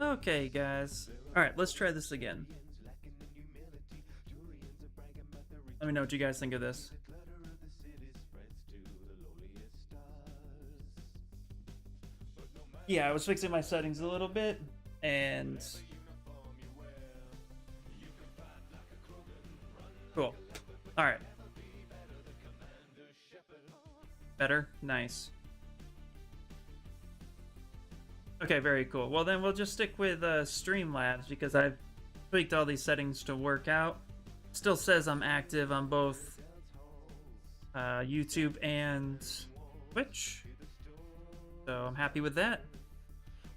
Okay, guys. All right, let's try this again. Let me know what you guys think of this. Yeah, I was fixing my settings a little bit, and cool. All right. Better? Nice. Okay, very cool. Well, then we'll just stick with Streamlabs because I've tweaked all these settings to work out. Still says I'm active on both YouTube and Twitch. So I'm happy with that.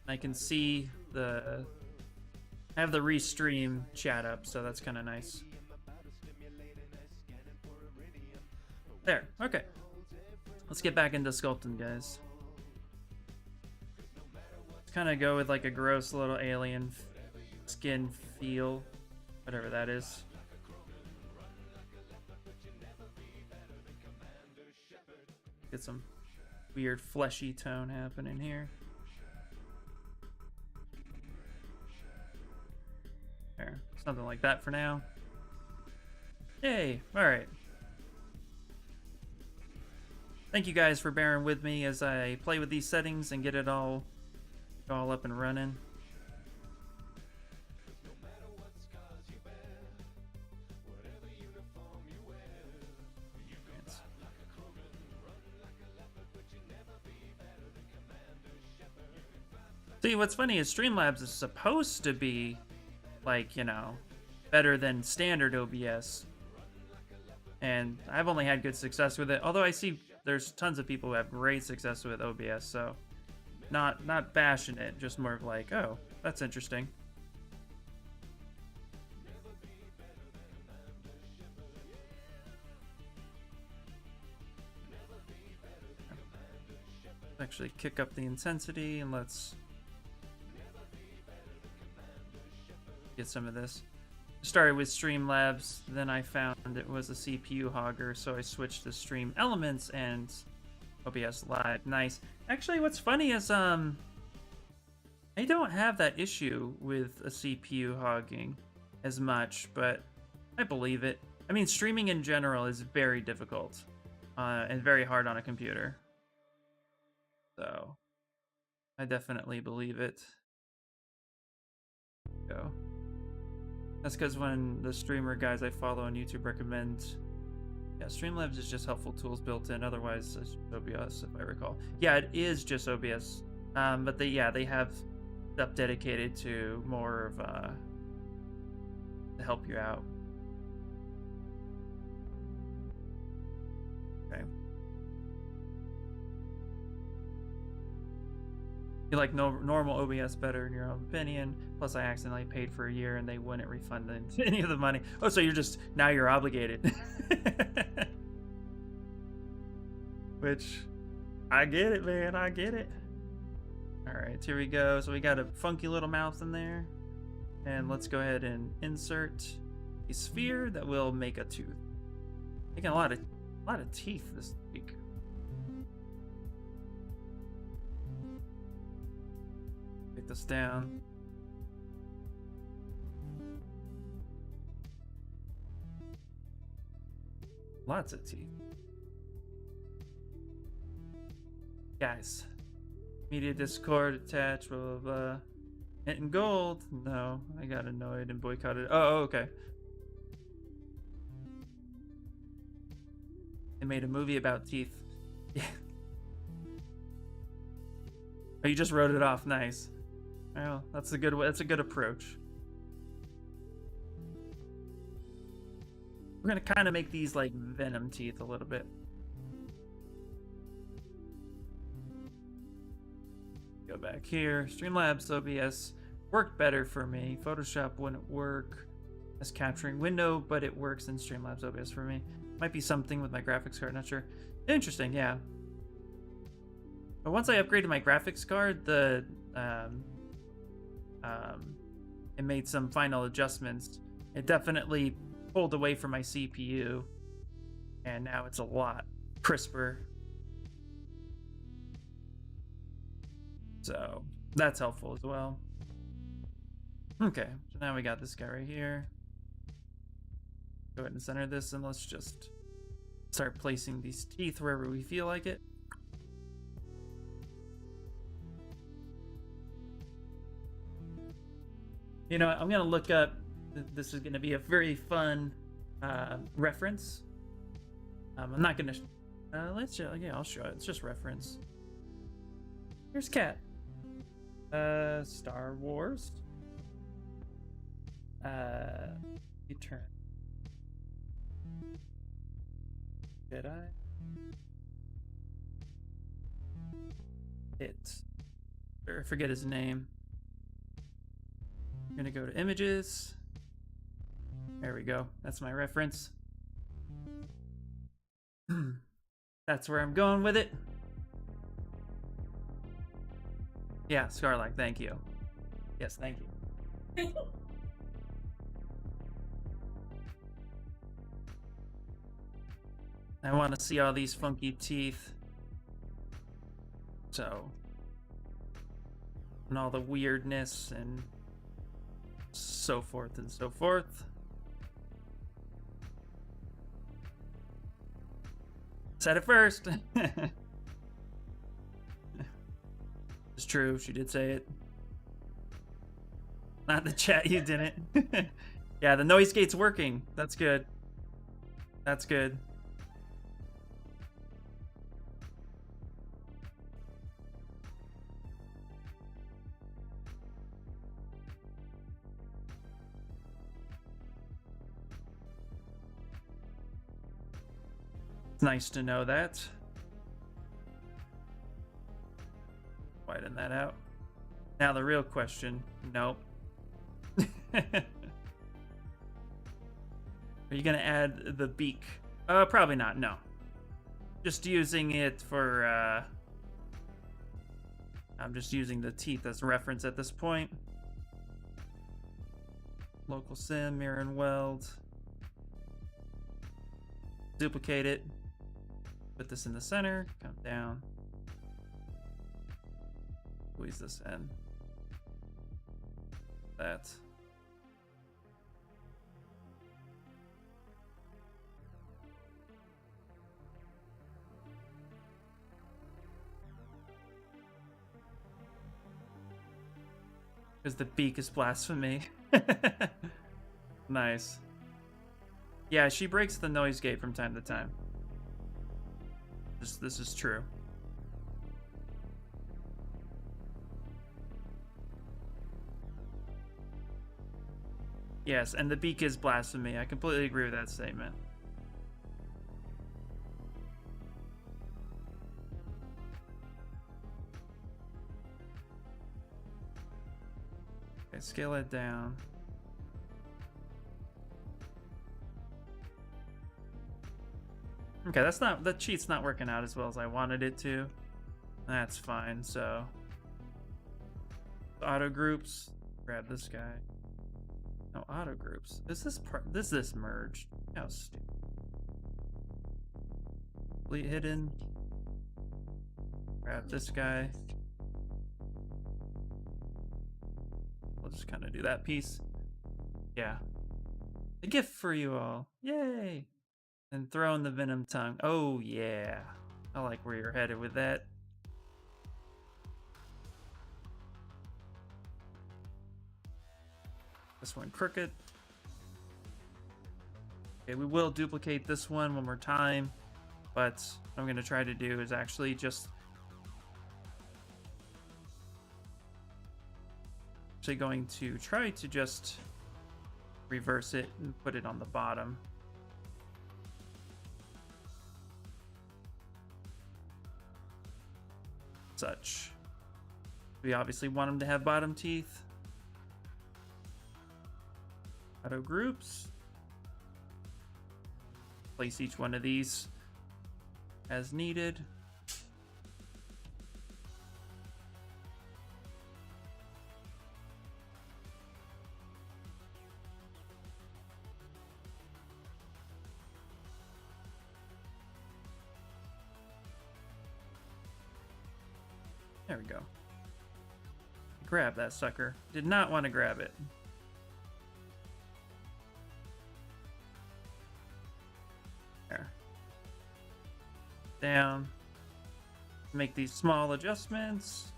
I can see I have the restream chat up, so that's kind of nice. There, okay. Let's get back into sculpting, guys. Let's kind of go with like a gross little alien skin feel, whatever that is. Get some weird fleshy tone happening here. There, something like that for now. Yay, all right. Thank you guys for bearing with me as I play with these settings and get it all up and running. See, what's funny is Streamlabs is supposed to be like, you know, better than standard OBS. And I've only had good success with it. Although I see there's tons of people who have great success with OBS, so not bashing it, just more of like, oh, that's interesting. Actually kick up the intensity and let's get some of this. Started with Streamlabs, then I found it was a CPU hogger, so I switched to Stream Elements and OBS Live. Nice. Actually, what's funny is I don't have that issue with a CPU hogging as much, but I believe it. I mean, streaming in general is very difficult and very hard on a computer. So I definitely believe it. Go. That's because when the streamer guys I follow on YouTube recommend, yeah, Streamlabs is just helpful tools built in. Otherwise, it's OBS, if I recall. Yeah, it is just OBS. But they have stuff dedicated to more of to help you out. Okay. You like normal OBS better in your own opinion. Plus, I accidentally paid for a year and they wouldn't refund any of the money. Oh, so now you're obligated. Which, I get it, man. I get it. All right, here we go. So we got a funky little mouth in there. And let's go ahead and insert a sphere that will make a tooth. Making a lot of teeth this week. Take this down. Lots of teeth. Guys, media Discord attached, blah, blah, blah. Hitting gold. No, I got annoyed and boycotted. Oh, okay. They made a movie about teeth. Yeah. Oh, you just wrote it off. Nice. Well, that's a good approach. We're gonna kind of make these like Venom teeth a little bit. Go back here. Streamlabs OBS worked better for me. Photoshop wouldn't work as capturing window, but it works in Streamlabs OBS for me. Might be something with my graphics card, not sure. Interesting, yeah. But once I upgraded my graphics card, it made some final adjustments. It definitely pulled away from my CPU, and now it's a lot crisper. So that's helpful as well. Okay, so now we got this guy right here. Go ahead and center this, and let's just start placing these teeth wherever we feel like it. You know, I'm gonna look up. This is gonna be a very fun reference. I'm not gonna. Let's just, yeah, I'll show it. It's just reference. Here's Cat. Star Wars. Return. Jedi. I forget his name. I'm gonna go to images. There we go. That's my reference. That's where I'm going with it. Yeah, Scarlight, thank you. Yes, thank you. I want to see all these funky teeth. So, and all the weirdness and so forth and so forth. Said it first. It's true, she did say it. Not the chat, you didn't. Yeah, the noise gate's working. That's good. That's good. It's nice to know that. Widen that out. Now the real question. Nope. Are you gonna add the beak? Probably not, no. Just using it for, I'm just using the teeth as reference at this point. Local sim, mirror and weld. Duplicate it. Put this in the center, come down. Squeeze this in. That. Because the beak is blasphemy. Nice. Yeah, she breaks the noise gate from time to time. This is true. Yes, and the beak is blasphemy. I completely agree with that statement. Okay, scale it down. Okay, the cheat's not working out as well as I wanted it to. That's fine, so. Auto groups, grab this guy. No, auto groups. Is this merged? How stupid. Complete hidden. Grab this guy. We'll just kind of do that piece. Yeah. A gift for you all. Yay! And throw in the venom tongue. Oh yeah. I like where you're headed with that. This one crooked. Okay, we will duplicate this one more time, but what I'm going to try to do is actually just going to try to just reverse it and put it on the bottom. Such. We obviously want them to have bottom teeth. Auto groups. Place each one of these as needed. There we go. Grab that sucker. Did not want to grab it. down. Make these small adjustments.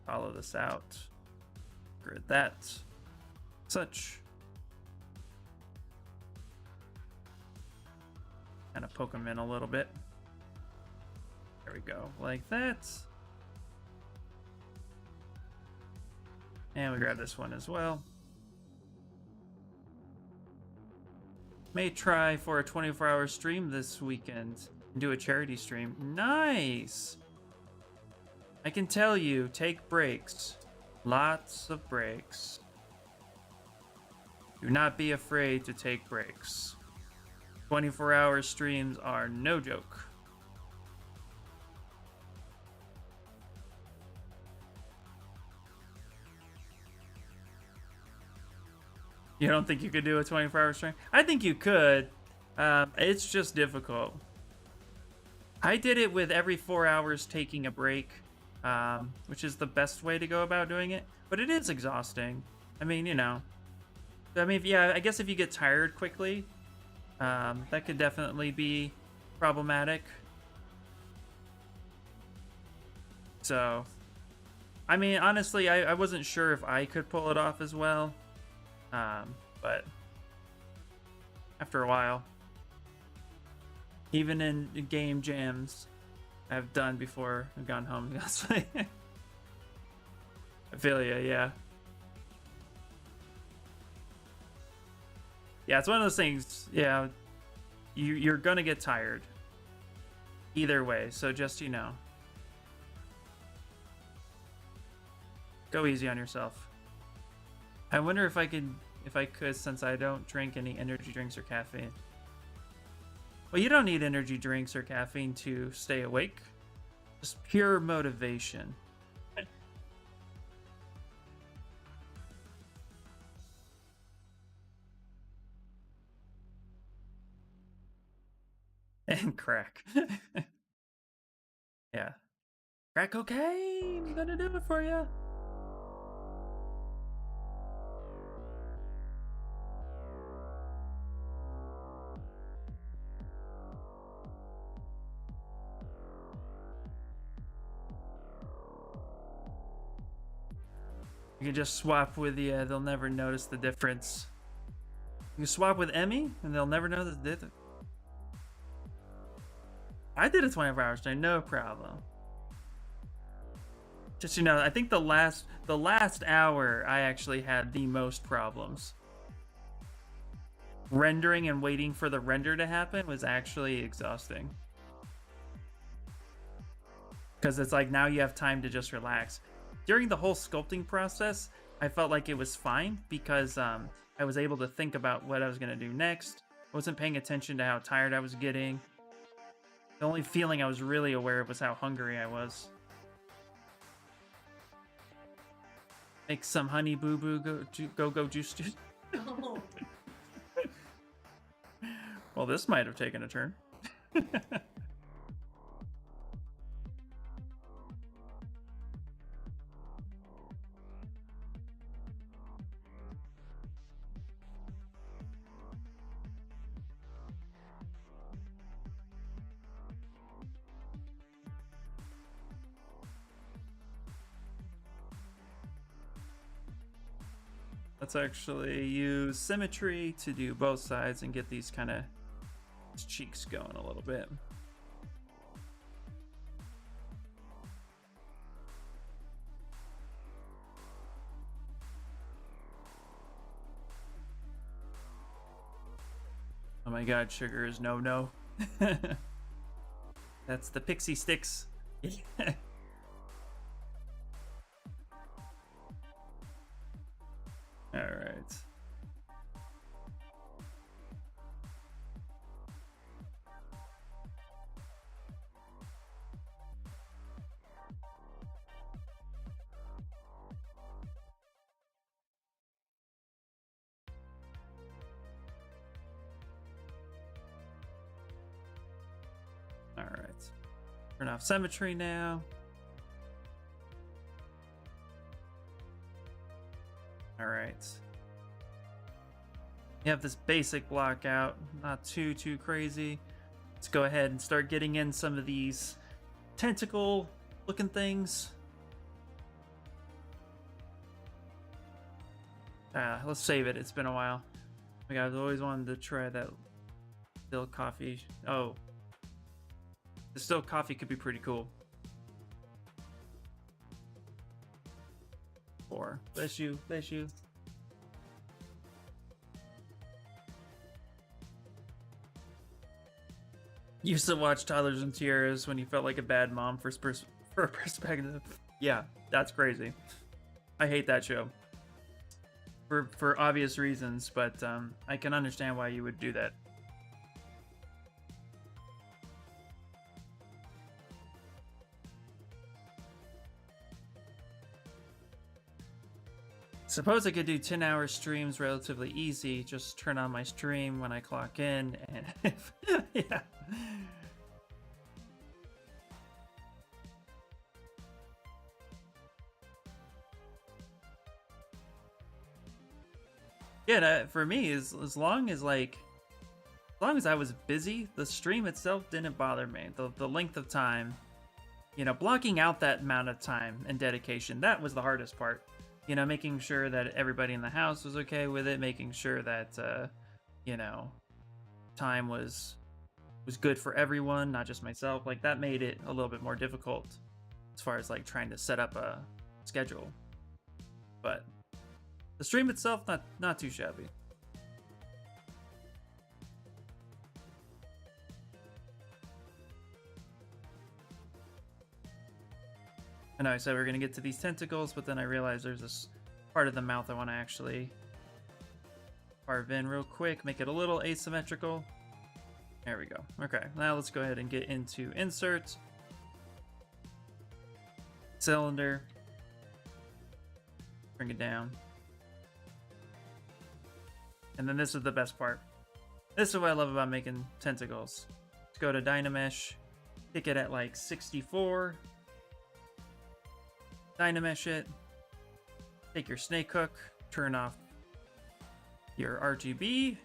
Follow this out. Grid that. Such. Kind of poke them in a little bit. There we go, like that. And we grab this one as well. May try for a 24-hour stream this weekend and do a charity stream. Nice! I can tell you, take breaks. Lots of breaks. Do not be afraid to take breaks. 24-hour streams are no joke. You don't think you could do a 24-hour stream? I think you could. It's just difficult. I did it with every 4 hours taking a break, which is the best way to go about doing it. But it is exhausting. I mean, you know. I mean, yeah, I guess if you get tired quickly, that could definitely be problematic. So, I mean, honestly, I wasn't sure if I could pull it off as well. But after a while, even in game jams I've done before I've gone home, I feel ya, yeah. Yeah, it's one of those things, yeah, you're gonna get tired either way, so just, you know, go easy on yourself. I wonder if I could, since I don't drink any energy drinks or caffeine. Well, you don't need energy drinks or caffeine to stay awake. Just pure motivation. And crack. Yeah. Crack cocaine! Gonna do it for you. You can just swap with the, they'll never notice the difference. You can swap with Emmy, and they'll never know the difference. I did a 24-hour stream, no problem. Just, you know, I think the last hour, I actually had the most problems. Rendering and waiting for the render to happen was actually exhausting. Because it's like, now you have time to just relax. During the whole sculpting process, I felt like it was fine because I was able to think about what I was going to do next. I wasn't paying attention to how tired I was getting. The only feeling I was really aware of was how hungry I was. Make some honey boo boo go juice juice. Oh. Well, this might have taken a turn. Let's actually use symmetry to do both sides and get these kind of cheeks going a little bit. Oh my god, sugar is no. That's the pixie sticks. All right. All right. Turn off symmetry now. Perfect. You have this basic block out, not too crazy. Let's go ahead and start getting in some of these tentacle looking things. Let's save it. It's been a while. Like, I've always wanted to try that distilled coffee. Oh, distilled coffee could be pretty cool. Or bless you. Used to watch Toddlers and Tiaras when you felt like a bad mom for perspective. Yeah, that's crazy. I hate that show. For obvious reasons, but I can understand why you would do that. Suppose I could do 10-hour streams relatively easy. Just turn on my stream when I clock in, and yeah. Yeah, for me, as long as I was busy, the stream itself didn't bother me. The length of time, blocking out that amount of time and dedication, that was the hardest part. Making sure that everybody in the house was okay with it, making sure that time was good for everyone, not just myself. Like, that made it a little bit more difficult as far as like trying to set up a schedule. But the stream itself, not too shabby. I know I said we are going to get to these tentacles, but then I realized there's this part of the mouth I want to actually carve in real quick, make it a little asymmetrical. There we go. Okay, now let's go ahead and get into insert. Cylinder. Bring it down. And then this is the best part. This is what I love about making tentacles. Let's go to Dynamesh, pick it at like 64. Dynamesh it. Take your snake hook, turn off your RGB.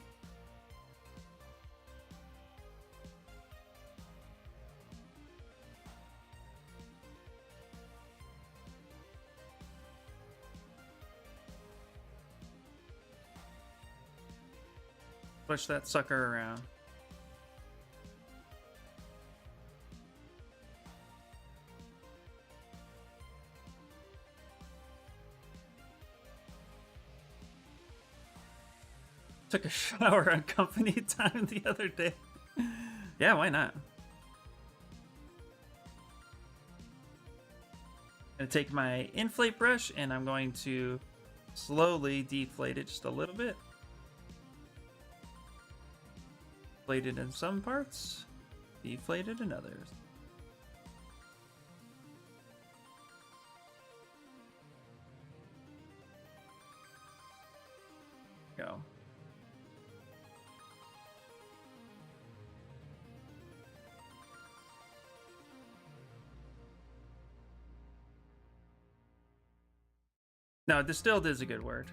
Push that sucker around. Took a shower on company time the other day. Yeah, why not? I'm gonna take my inflate brush and I'm going to slowly deflate it just a little bit. Inflated in some parts, deflated in others. Go. No, distilled is a good word.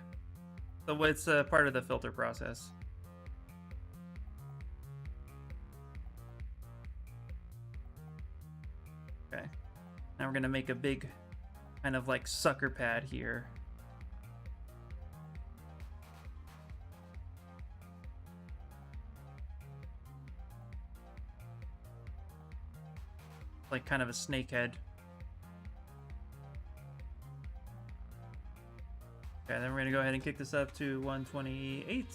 So it's part of the filter process. Okay. Now we're gonna make a big kind of like sucker pad here. Like kind of a snake head. Okay, then we're gonna go ahead and kick this up to 128.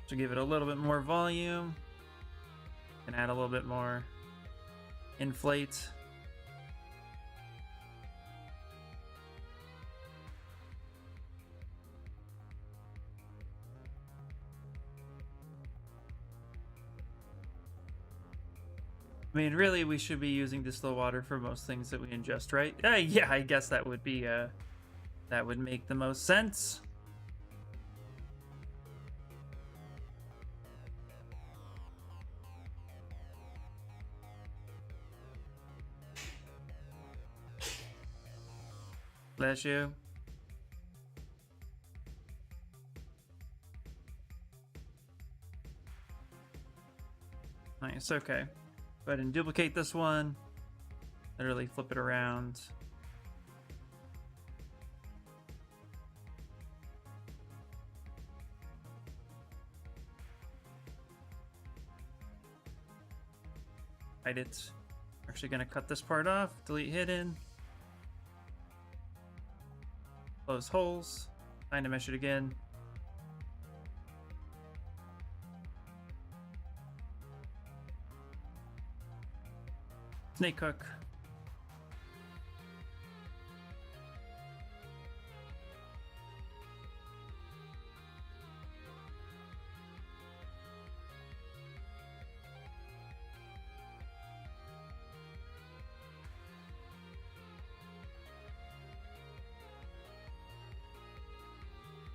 To give it a little bit more volume. And add a little bit more inflate. I mean, really, we should be using distilled water for most things that we ingest, right? Yeah, I guess that would be, that would make the most sense. Bless you. Nice, okay. Go ahead and duplicate this one. Literally flip it around. Hide it. Actually gonna cut this part off. Delete hidden. Close holes. Find to mesh it again. Snake hook.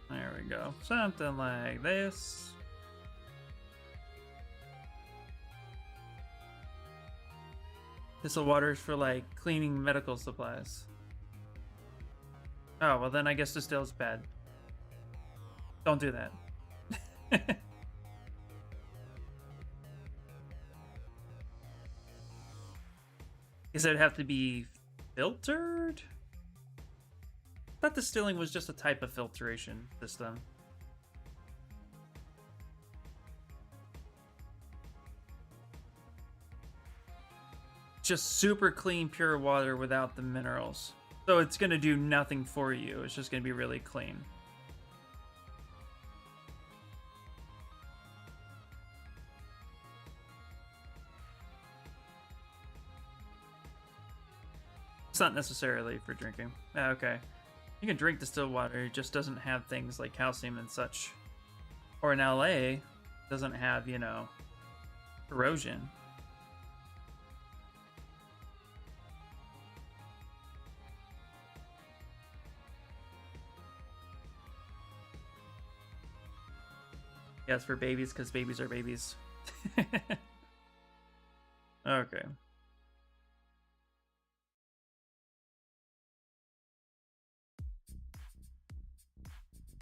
There we go. Something like this. Thistle water is for like cleaning medical supplies. Oh, well then I guess distill's bad. Don't do that. Does it have to be filtered? I thought distilling was just a type of filtration system. Just super clean, pure water without the minerals. So it's going to do nothing for you. It's just going to be really clean. It's not necessarily for drinking. Okay. You can drink distilled water. It just doesn't have things like calcium and such. Or in LA, it doesn't have, you know, corrosion. Yes, for babies, because babies are babies. Okay.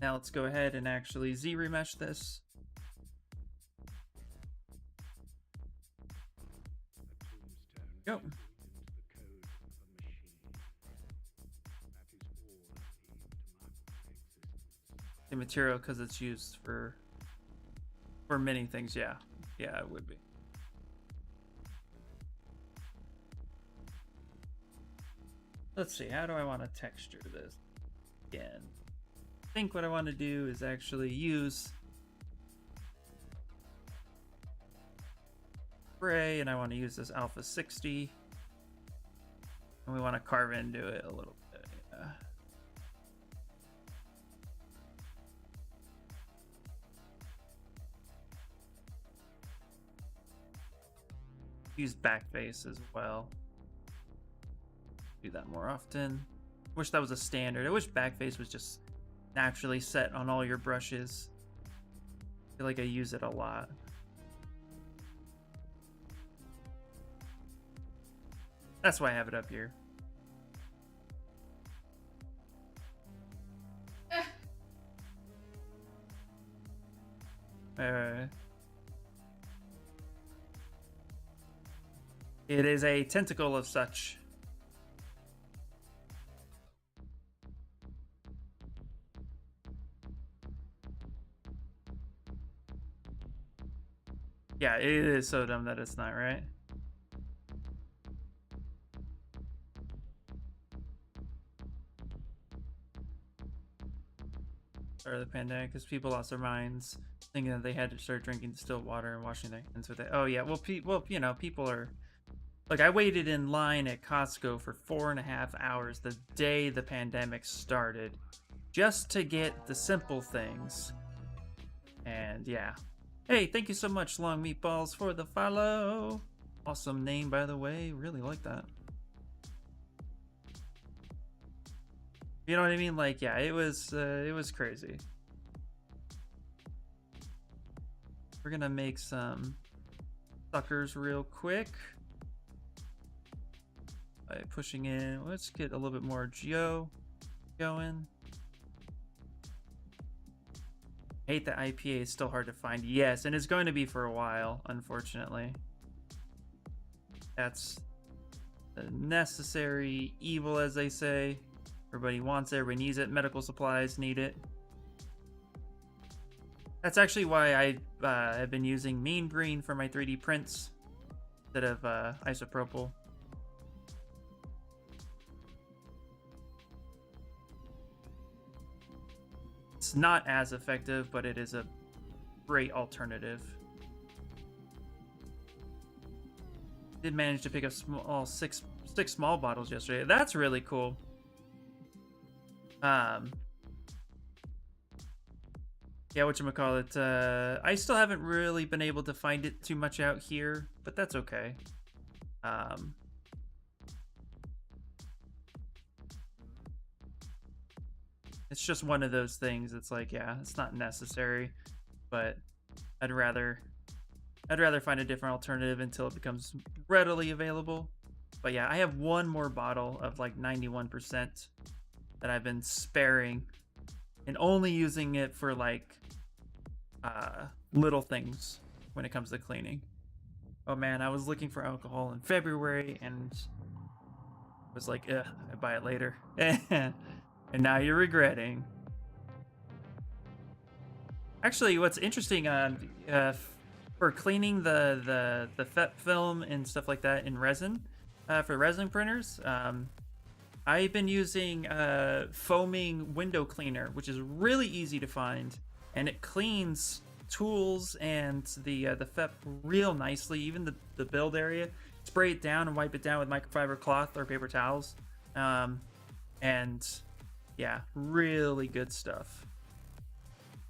Now let's go ahead and actually Z-remesh this. Go. The material, because it's used for many things. Yeah, it would be. Let's see, how do I want to texture this again? I think what I want to do is actually use spray, and I want to use this alpha 60, and we want to carve into it a little bit. Yeah. Use backface as well. Do that more often. Wish that was a standard. I wish backface was just naturally set on all your brushes. I feel like I use it a lot. That's why I have it up here. It is a tentacle of such. Yeah, it is so dumb that it's not, right? Or the pandemic, because people lost their minds thinking that they had to start drinking distilled water and washing their hands with it. Oh yeah, well, you know, people are like, I waited in line at Costco for 4.5 hours the day the pandemic started just to get the simple things. And yeah. Hey, thank you so much, Long Meatballs, for the follow. Awesome name, by the way. Really like that. You know what I mean? Like, yeah, it was crazy. We're gonna make some suckers real quick by pushing in. Let's get a little bit more geo going. Hate that IPA is still hard to find. Yes, and it's going to be for a while, unfortunately. That's a necessary evil, as they say. Everybody wants it, everybody needs it. Medical supplies need it. That's actually why I have been using mean green for my 3D prints instead of isopropyl. It's not as effective, but it is a great alternative. Did manage to pick up six small bottles yesterday. That's really cool. Yeah, whatchamacallit, I still haven't really been able to find it too much out here, but that's okay. It's just one of those things. It's like, yeah, it's not necessary, but I'd rather find a different alternative until it becomes readily available. But yeah, I have one more bottle of like 91% that I've been sparing and only using it for like little things when it comes to cleaning. Oh man, I was looking for alcohol in February and was like, I buy it later. And now you're regretting. Actually, what's interesting for cleaning the FEP film and stuff like that in resin, for resin printers, I've been using foaming window cleaner, which is really easy to find, and it cleans tools and the FEP real nicely, even the build area. Spray it down and wipe it down with microfiber cloth or paper towels, and yeah, really good stuff.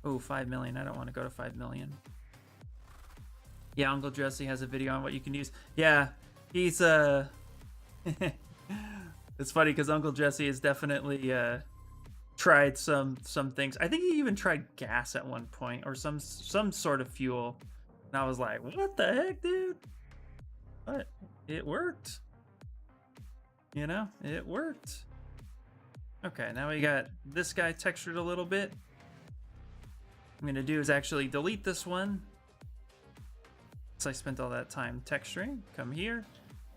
Oh, 5 million. I don't want to go to 5 million. Yeah, Uncle Jesse has a video on what you can use. Yeah, he's it's funny because Uncle Jesse has definitely tried some things. I think he even tried gas at one point, or some sort of fuel. And I was like, what the heck, dude? But it worked. You know, it worked. Okay, now we got this guy textured a little bit. What I'm gonna do is actually delete this one. So I spent all that time texturing. Come here.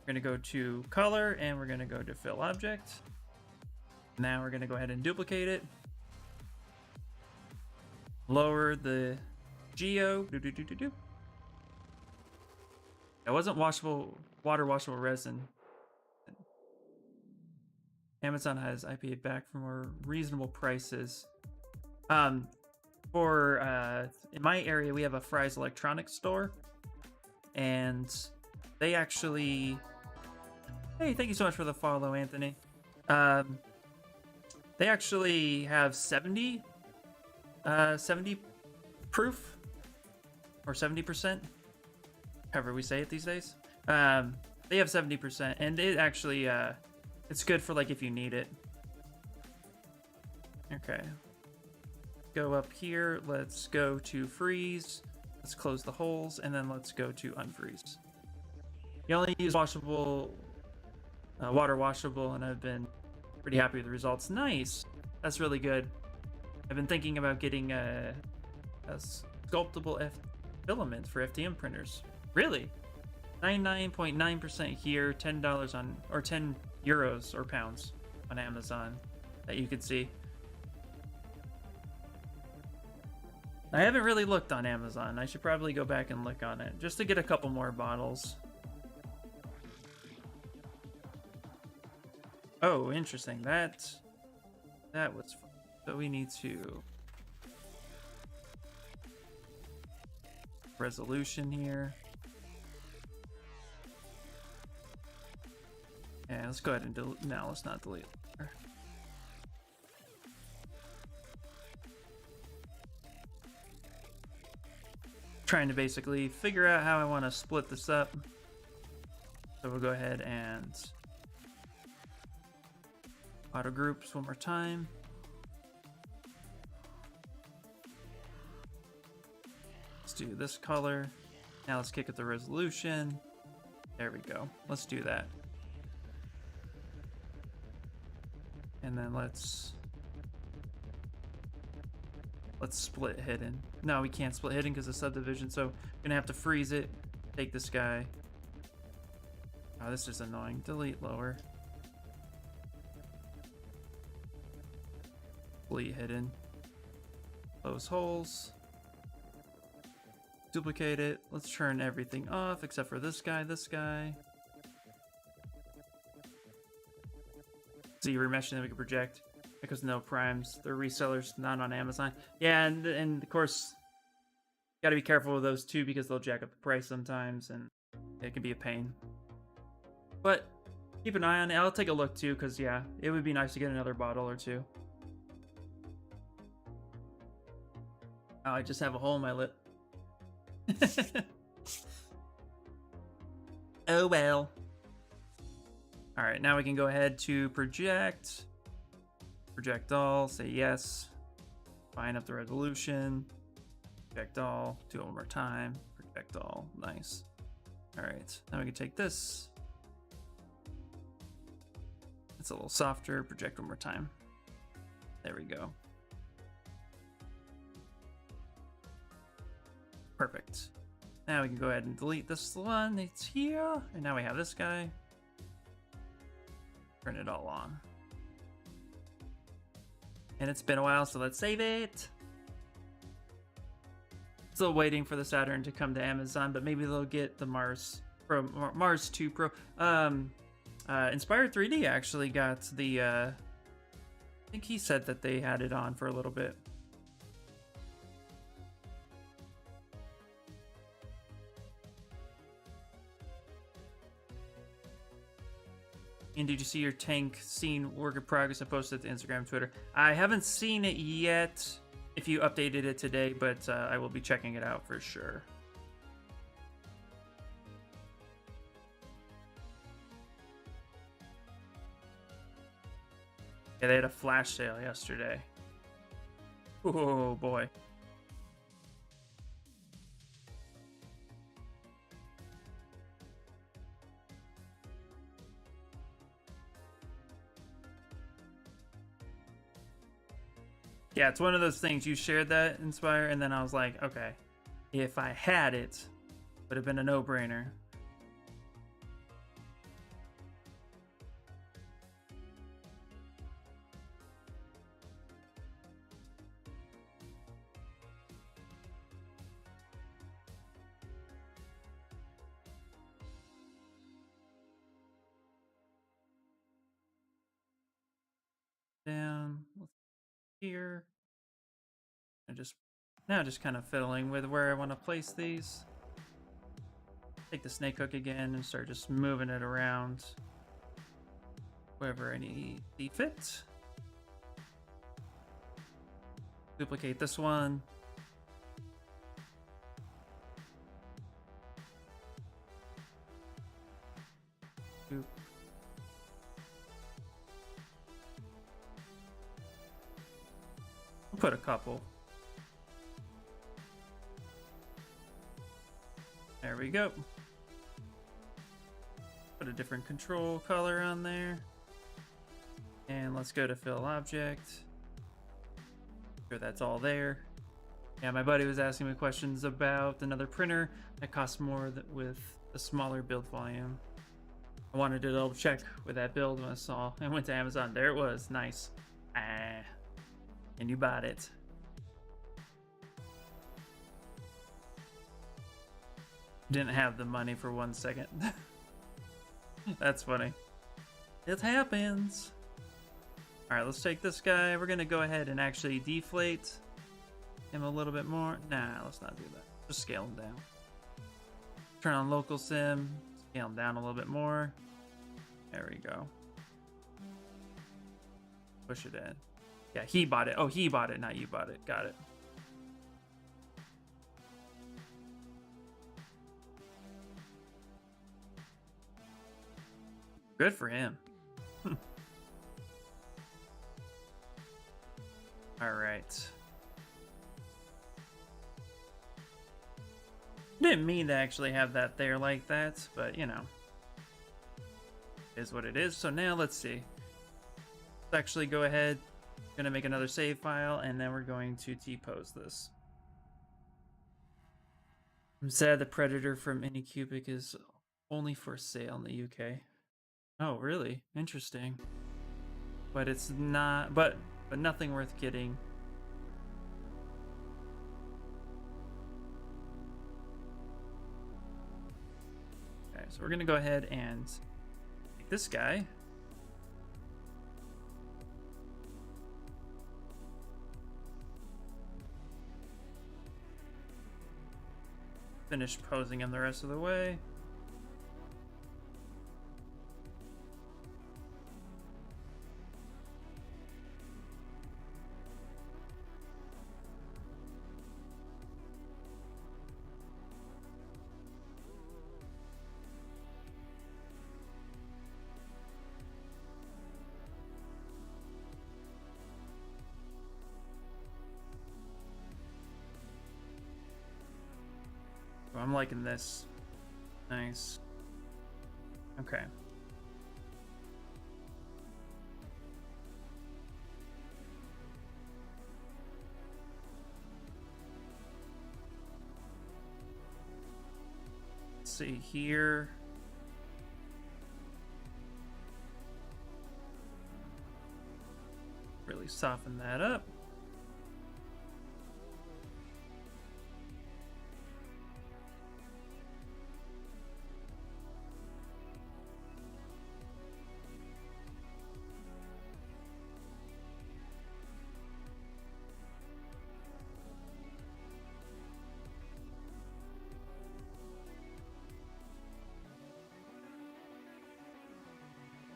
We're gonna go to color and we're gonna go to fill object. Now we're gonna go ahead and duplicate it. Lower the geo. That wasn't water washable resin. Amazon has IPA back for more reasonable prices. In my area, we have a Fry's Electronics store, and they actually. Hey, thank you so much for the follow, Anthony. They actually have 70 proof, or 70%, however we say it these days. They have 70%, and it actually it's good for like if you need it. Okay. Go up here. Let's go to freeze. Let's close the holes, and then let's go to unfreeze. You only use washable, water washable, and I've been pretty happy with the results. Nice. That's really good. I've been thinking about getting a sculptable filament for FDM printers. Really? 99.9% here, $10 on, or 10 euros or pounds on Amazon that you can see. I haven't really looked on Amazon. I should probably go back and look on it just to get a couple more bottles. Oh, interesting. That was fun. So we need to resolution here. Yeah, let's go ahead and delete. No, let's not delete it. Trying to basically figure out how I want to split this up. So we'll go ahead and auto groups one more time. Let's do this color. Now let's kick at the resolution. There we go. Let's do that. And then let's split hidden. No, we can't split hidden because of subdivision, so I'm gonna have to freeze it. Take this guy. Oh, this is annoying. Delete lower. Delete hidden. Close holes. Duplicate it. Let's turn everything off except for this guy, this guy. See, remesh, and then we can project. Because no primes. They're resellers, not on Amazon. Yeah, and of course, got to be careful with those too because they'll jack up the price sometimes, and it can be a pain. But keep an eye on it. I'll take a look too, because yeah, it would be nice to get another bottle or two. Oh, I just have a hole in my lip. Oh well. All right, now we can go ahead to project. Project all, say yes. Fine up the resolution. Project all, do it one more time. Project all, nice. All right, now we can take this. It's a little softer, project one more time. There we go. Perfect. Now we can go ahead and delete this one. It's here. And now we have this guy. Turn it all on. And it's been a while, so let's save it. Still waiting for the Saturn to come to Amazon, but maybe they'll get the Mars 2 Pro. Inspired 3D actually got the, I think he said that they had it on for a little bit. And did you see your tank scene work in progress? I posted it to Instagram, Twitter. I haven't seen it yet, if you updated it today, but I will be checking it out for sure. Yeah, they had a flash sale yesterday. Oh boy. Yeah, it's one of those things. You shared that, Inspire, and then I was like, okay, if I had it, would have been a no-brainer. Down here. And just kind of fiddling with where I want to place these. Take the snake hook again and start just moving it around wherever I need to fit. Duplicate this one. Oop. I'll put a couple. There we go. Put a different control color on there. And let's go to fill object. Sure that's all there. Yeah, my buddy was asking me questions about another printer that costs more with a smaller build volume. I wanted to double check with that build when I went to Amazon. There it was. Nice. And you bought it. Didn't have the money for 1 second. That's funny. It happens. All right, let's take this guy. We're gonna go ahead and actually deflate him a little bit more. Nah, let's not do that. Just scale him down. Turn on local sim. Scale him down a little bit more. There we go. Push it in. Yeah, he bought it. Oh, he bought it, not you bought it. Got it. Good for him. All right. Didn't mean to actually have that there like that, but you know, is what it is. So now let's see. Let's actually go ahead. Gonna make another save file, and then we're going to T-pose this. I'm sad the Predator from Anycubic is Only for sale in the UK. Oh, really? Interesting. But it's not. But nothing worth getting. Okay, so we're gonna go ahead and take this guy. Finish posing him the rest of the way. Oh, I'm liking this. Nice. Okay. Let's see here. Really soften that up.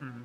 Hmm.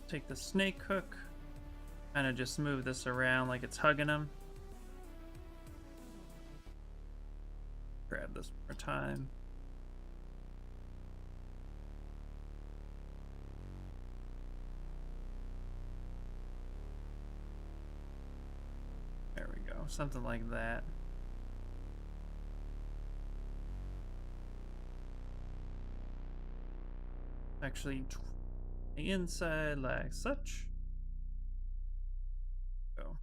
Take the snake hook. Kind of just move this around like it's hugging him. Grab this more time. There we go. Something like that. Actually, the inside like such. Go.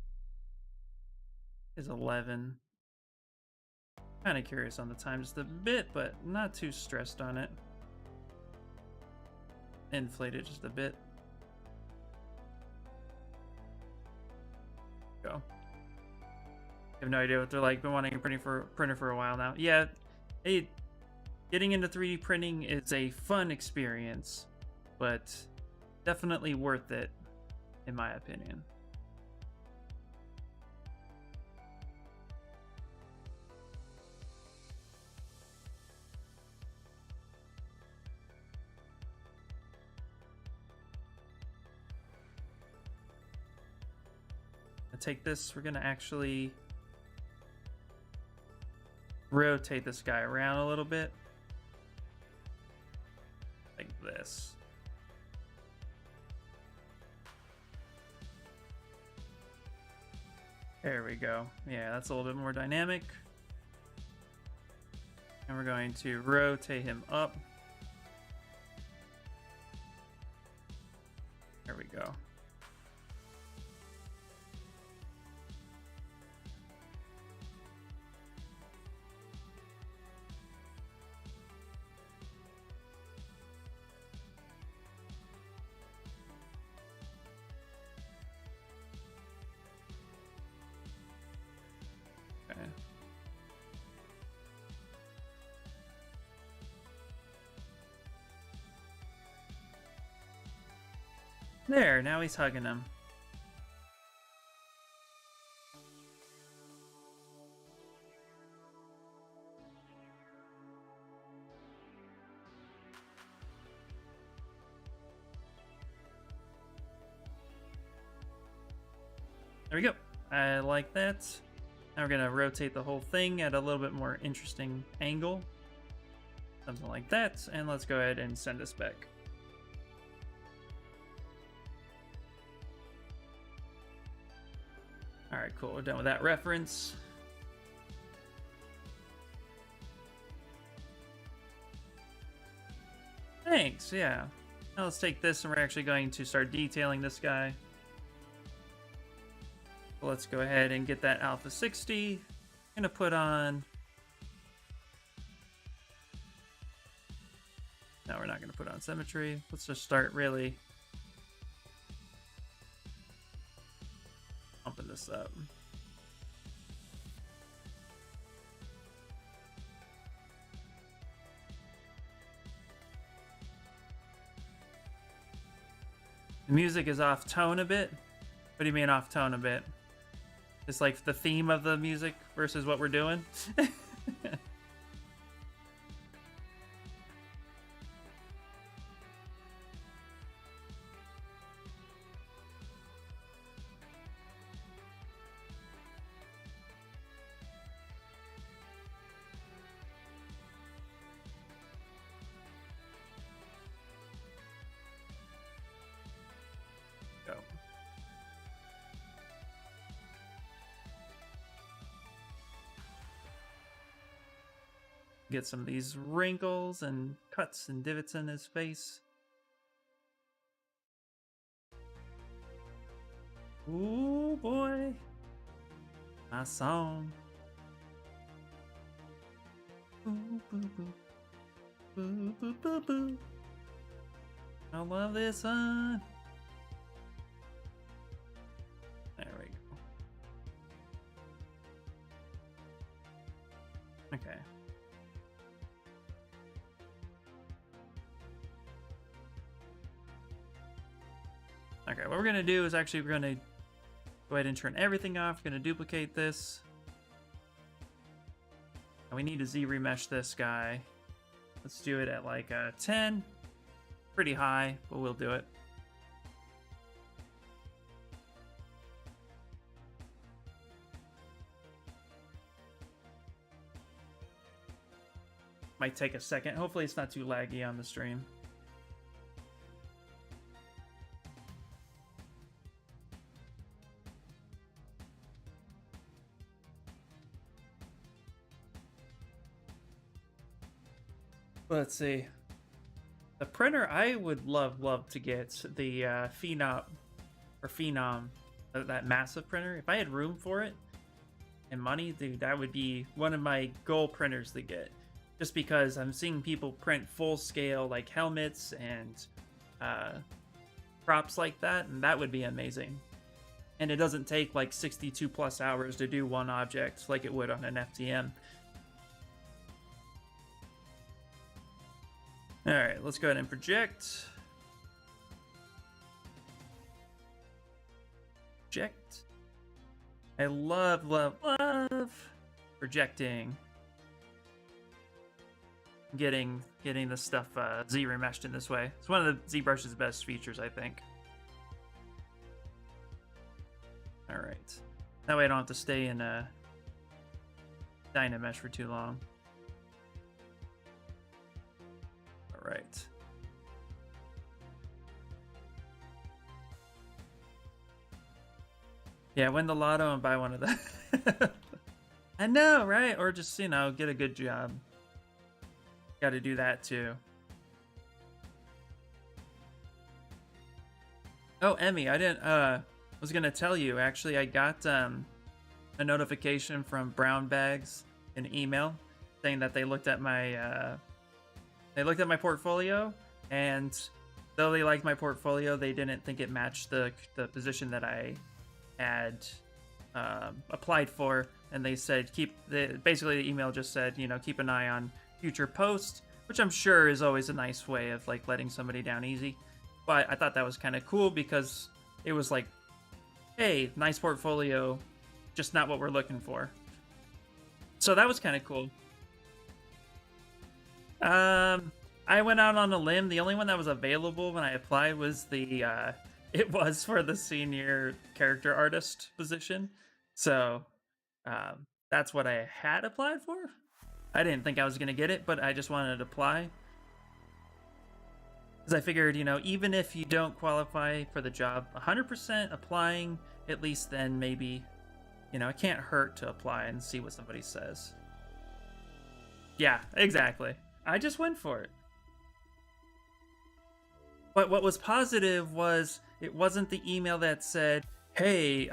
Is 11. Kind of curious on the time just a bit, but not too stressed on it. Inflate it just a bit. Go. I have no idea what they're like. Been wanting a printer for a while now. Yeah, getting into 3D printing is a fun experience, but definitely worth it, in my opinion. Take this, we're gonna actually rotate this guy around a little bit like this. There we go. Yeah, that's a little bit more dynamic. And we're going to rotate him up. There we go. There, now he's hugging him. There we go. I like that. Now we're gonna rotate the whole thing at a little bit more interesting angle. Something like that, and let's go ahead and send this back. All right, cool. We're done with that reference. Thanks, yeah. Now let's take this, and we're actually going to start detailing this guy. Let's go ahead and get that alpha 60. I'm gonna put on... No, we're not gonna put on symmetry. Let's just start really pumping this up. The music is off tone a bit. What do you mean off tone a bit? It's like the theme of the music versus what we're doing. Go. Get some of these wrinkles and cuts and divots in his face. Ooh, boy. My song. Boo, boo, boo. Boo, boo, boo, boo. I love this song. There we go. Okay. Okay, what we're gonna do is actually we're gonna go ahead and turn everything off. We're gonna duplicate this. And we need to Z remesh this guy. Let's do it at like a 10. Pretty high, but we'll do it. Might take a second. Hopefully it's not too laggy on the stream. Let's see. The printer, I would love to get the Phenom, that massive printer. If I had room for it and money, dude, that would be one of my goal printers to get. Just because I'm seeing people print full scale like helmets and props like that, and that would be amazing. And it doesn't take like 62 plus hours to do one object like it would on an FTM. All right, let's go ahead and project. Project. I love projecting. Getting the stuff Z remeshed in this way. It's one of the ZBrush's best features, I think. All right. That way I don't have to stay in Dynamesh for too long. All right. Yeah, win the lotto and buy one of them. I know, right? Or just, you know, get a good job. Got to do that too. Oh, Emmy, I didn't was gonna tell you actually. I got a notification from Brown Bags in email saying that they looked at my portfolio, and though they liked my portfolio, they didn't think it matched the position that I had applied for, and they said basically the email just said, you know, keep an eye on future posts, which I'm sure is always a nice way of like letting somebody down easy. But I thought that was kind of cool because it was like, hey, nice portfolio, just not what we're looking for. So that was kind of cool. I went out on a limb. The only one that was available when I applied was it was for the senior character artist position. So that's what I had applied for. I didn't think I was gonna get it, but I just wanted to apply. Because I figured, you know, even if you don't qualify for the job, 100% applying, at least then maybe, you know, it can't hurt to apply and see what somebody says. Yeah, exactly. I just went for it. But what was positive was it wasn't the email that said, hey,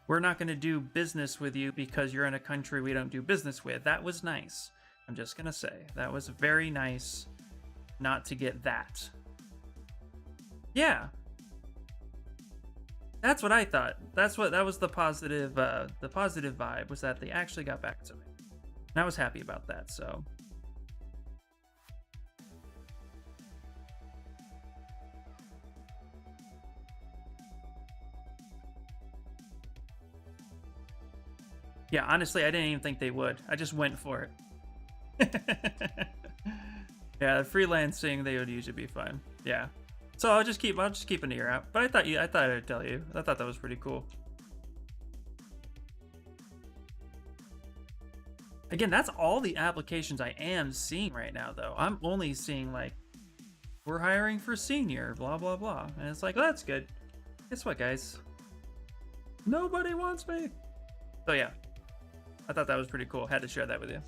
we're not going to do business with you because you're in a country we don't do business with. That was nice. I'm just going to say that was very nice not to get that. Yeah. That's what I thought. That was the positive vibe, was that they actually got back to me. And I was happy about that, so. Yeah, honestly, I didn't even think they would. I just went for it. Yeah, freelancing, they would usually be fine. Yeah. So I'll just keep an ear out. But I thought I'd tell you. I thought that was pretty cool. Again, that's all the applications I am seeing right now, though. I'm only seeing, like, we're hiring for senior, blah, blah, blah. And it's like, well, that's good. Guess what, guys? Nobody wants me. So, yeah. I thought that was pretty cool. Had to share that with you.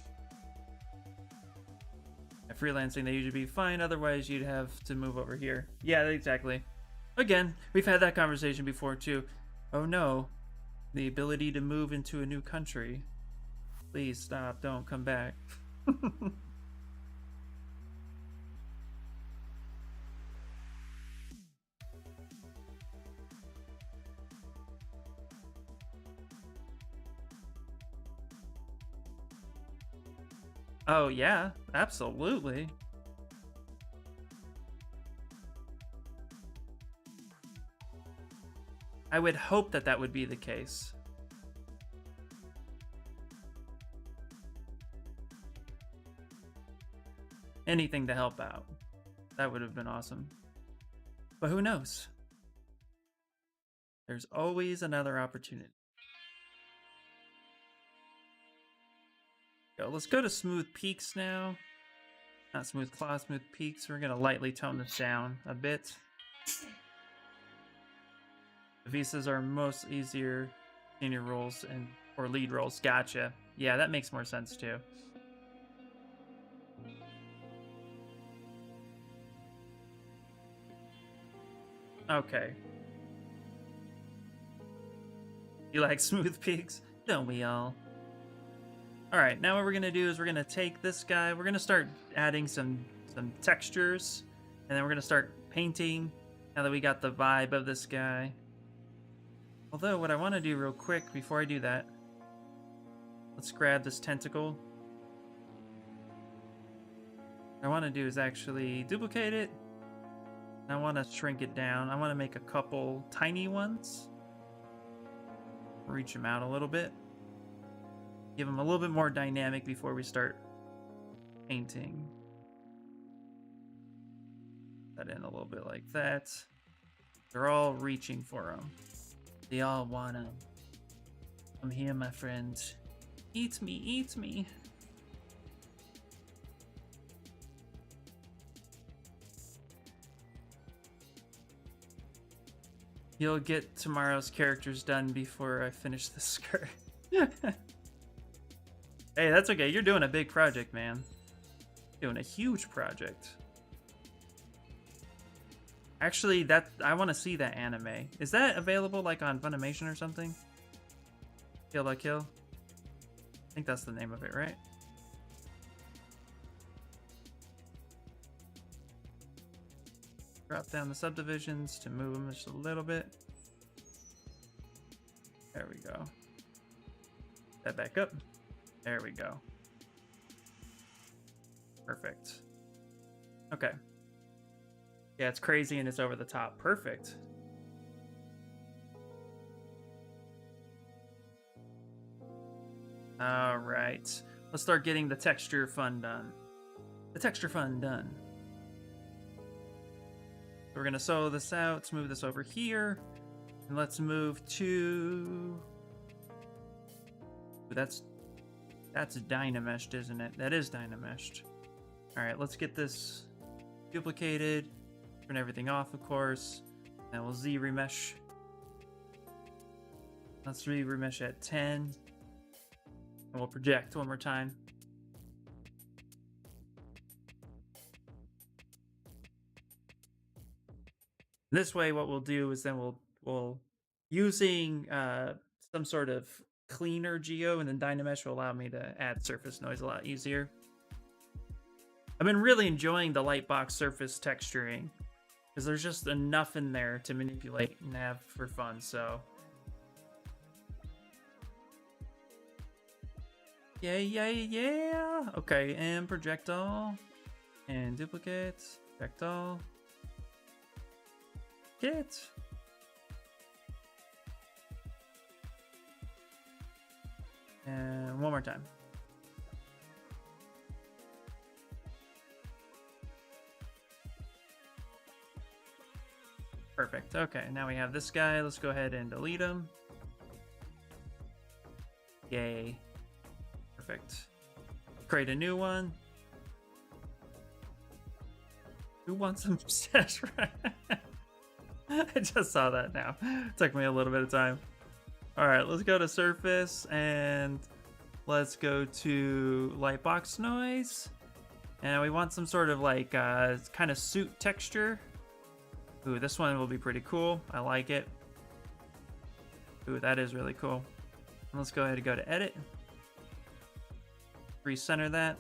At freelancing, they usually be fine. Otherwise, you'd have to move over here. Yeah, exactly. Again, we've had that conversation before, too. Oh, no. The ability to move into a new country. Please stop. Don't come back. Oh, yeah. Absolutely. I would hope that that would be the case. Anything to help out. That would have been awesome. But who knows? There's always another opportunity. Let's go to Smooth Peaks now. Not Smooth Claw, Smooth Peaks. We're going to lightly tone this down a bit. The visas are most easier senior roles or lead roles. Gotcha. Yeah, that makes more sense too. Okay. You like Smooth Peaks? Don't we all? Alright, now what we're going to do is we're going to take this guy. We're going to start adding some textures. And then we're going to start painting now that we got the vibe of this guy. Although, what I want to do real quick before I do that, let's grab this tentacle. What I want to do is actually duplicate it. I want to shrink it down. I want to make a couple tiny ones. Reach them out a little bit. Give them a little bit more dynamic before we start painting. That in a little bit like that. They're all reaching for them. They all want them. Come here, my friend. Eat me, eat me. You'll get tomorrow's characters done before I finish the skirt. Hey, that's okay. You're doing a big project, man. Doing a huge project. Actually, I want to see that anime. Is that available like on Funimation or something? Kill la Kill? I think that's the name of it, right? Drop down the subdivisions to move them just a little bit. There we go. That back up. There we go. Perfect. Okay. Yeah, it's crazy and it's over the top. Perfect. All right. Let's start getting the texture fun done. The texture fun done. So we're going to solo this out. Let's move this over here. And let's move to... Ooh, that's That's dynameshed, isn't it? That is dynameshed. All right, let's get this duplicated. Turn everything off, of course. And we'll Z remesh. Let's remesh at 10. And we'll project one more time. This way, what we'll do is then we'll using some sort of cleaner geo, and then Dynamesh will allow me to add surface noise a lot easier. I've been really enjoying the Lightbox surface texturing because there's just enough in there to manipulate and have for fun. So yeah. Okay, and projectile and duplicate, projectile. Get. And one more time. Perfect. Okay, now we have this guy. Let's go ahead and delete him. Yay. Perfect. Create a new one. Who wants some stash? I just saw that now. It took me a little bit of time. All right, let's go to surface and let's go to lightbox noise. And we want some sort of like kind of suit texture. Ooh, this one will be pretty cool. I like it. Ooh, that is really cool. And let's go ahead and go to edit. Recenter that.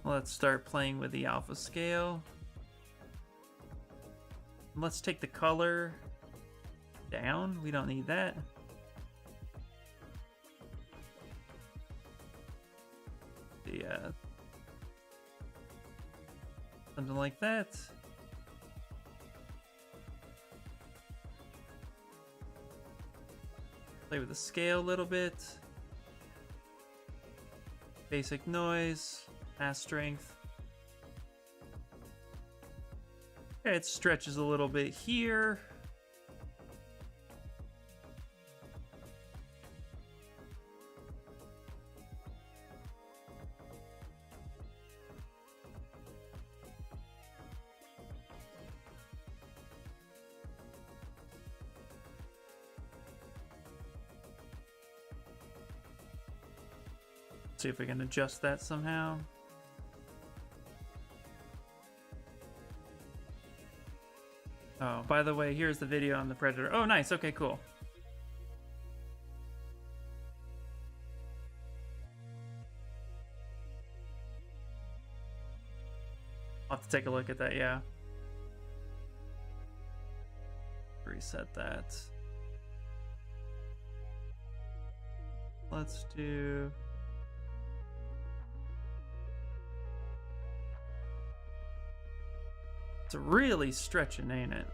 Let's start playing with the alpha scale. Let's take the color down. We don't need that. Something like that. Play with the scale a little bit. Basic noise. Mass strength. Okay, it stretches a little bit here. See if we can adjust that somehow. Oh, by the way, here's the video on the Predator. Oh, nice. Okay, cool. I'll have to take a look at that, yeah. Reset that. Let's do... It's really stretching, ain't it?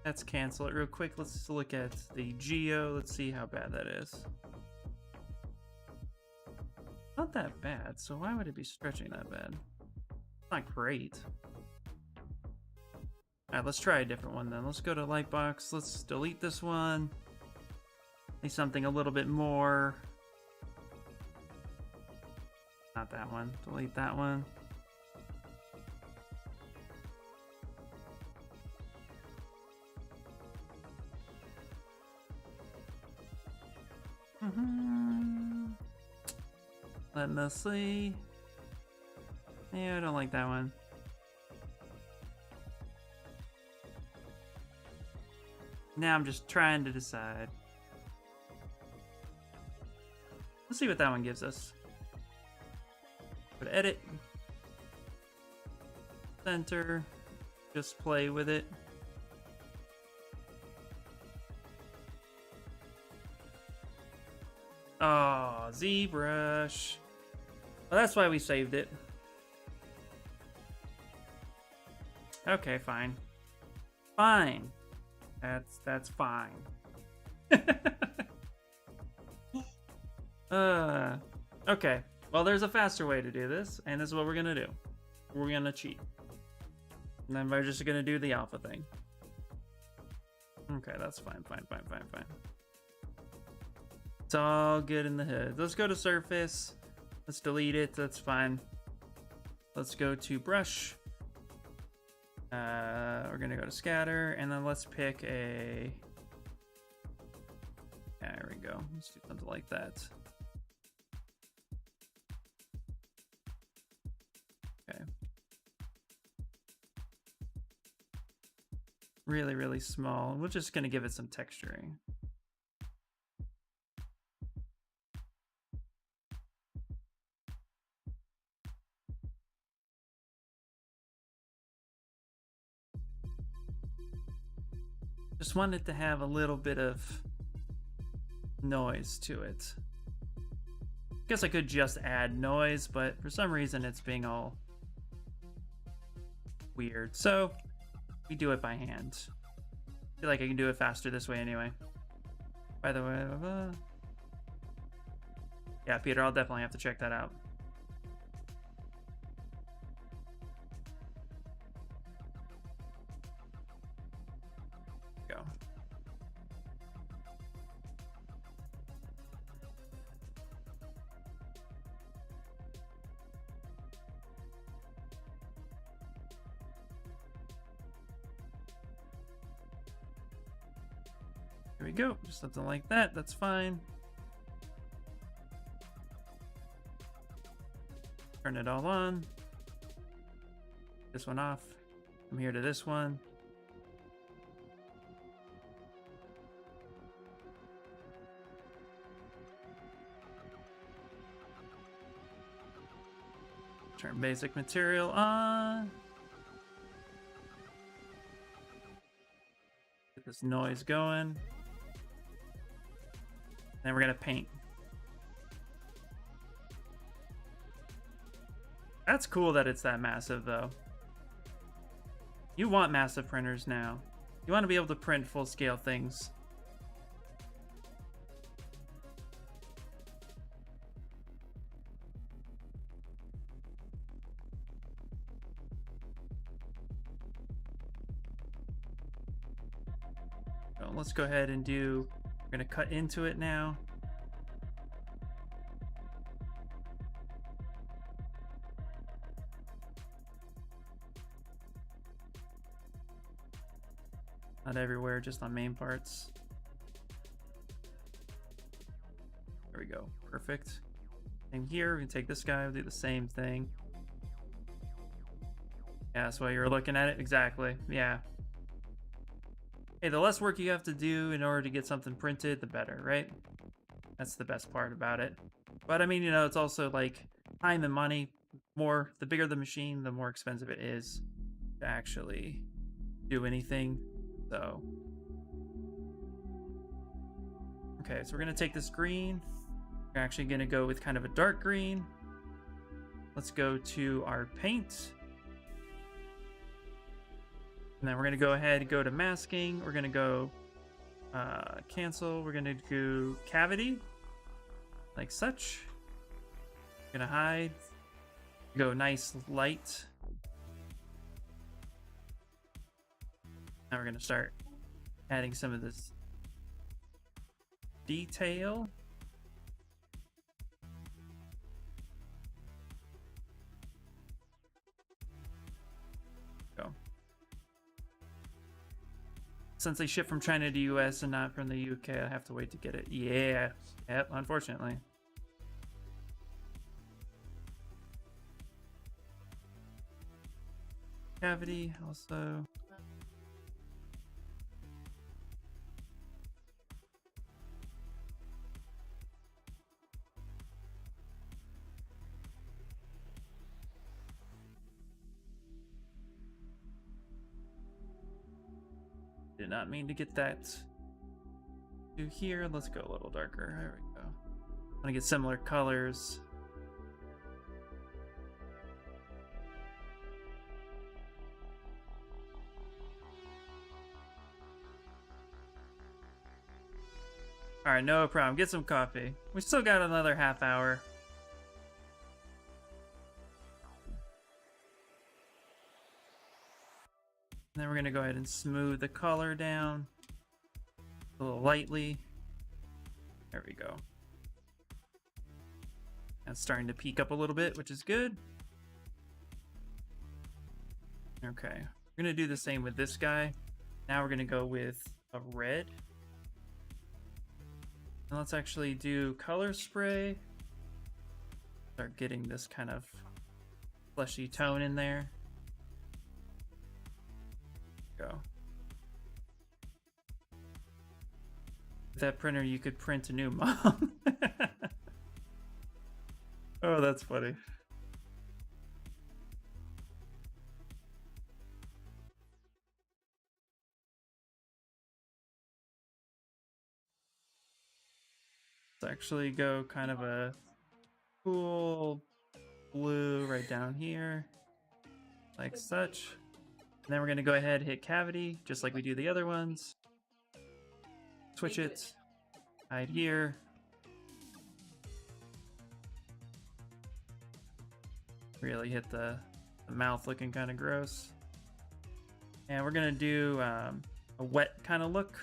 Let's cancel it real quick. Let's look at the geo. Let's see how bad that is. Not that bad, so why would it be stretching that bad? It's not great. Alright, let's try a different one then. Let's go to Lightbox. Let's delete this one. Need something a little bit more. Not that one. Delete that one. Let me see. Yeah, I don't like that one. Now I'm just trying to decide. Let's see what that one gives us. Go to edit. Center. Just play with it. Oh, ZBrush. Well, that's why we saved it. Okay, fine. Fine. That's fine. Okay. Well, there's a faster way to do this, and this is what we're gonna do. We're gonna cheat. And then we're just gonna do the alpha thing. Okay, that's fine. It's all good in the hood. Let's go to surface. Let's delete it. That's fine. Let's go to brush. We're gonna go to scatter, and then let's pick a. There we go. Let's do something like that. Okay. Really, really small. We're just gonna give it some texturing. Just wanted to have a little bit of noise to it. Guess I could just add noise, but for some reason it's being all weird. So we do it by hand. I feel like I can do it faster this way anyway. By the way, yeah, Peter, I'll definitely have to check that out. Go. Here we go. Just something like that. That's fine. Turn it all on. This one off. From here to this one. Turn basic material on. Get this noise going. Then we're gonna paint. That's cool that it's that massive though. You want massive printers now. You want to be able to print full scale things. So let's go ahead and do, we're gonna cut into it now. Not everywhere, just on main parts. There we go, perfect. Same here, we can take this guy, we'll do the same thing. Yeah, that's why you were looking at it, exactly, yeah. Hey, the less work you have to do in order to get something printed, the better, right? That's the best part about it. But I mean, you know, it's also like time and money. The bigger the machine, the more expensive it is to actually do anything. So, okay, so we're gonna take this green. We're actually gonna go with kind of a dark green. Let's go to our paint. And then we're gonna go ahead and go to masking. We're gonna go cancel. We're gonna do cavity, like such. We're gonna hide. Go nice light. Now we're gonna start adding some of this detail. Go. Since they ship from China to US and not from the UK, I have to wait to get it. Yeah. Yep, unfortunately. Cavity also. Did not mean to get that to here. Let's go a little darker. There we go. I want to get similar colors. All Alright, no problem. Get some coffee. We still got another half hour. And then we're going to go ahead and smooth the color down a little lightly. There we go. It's starting to peak up a little bit, which is good. Okay, we're going to do the same with this guy. Now we're going to go with a red. And let's actually do color spray. Start getting this kind of fleshy tone in there. Go. With that printer, you could print a new mom. Oh, that's funny. Let's actually go kind of a cool blue right down here, like such. And then we're going to go ahead and hit cavity, just like we do the other ones. Switch it, hide here. Really hit the mouth looking kind of gross. And we're going to do a wet kind of look.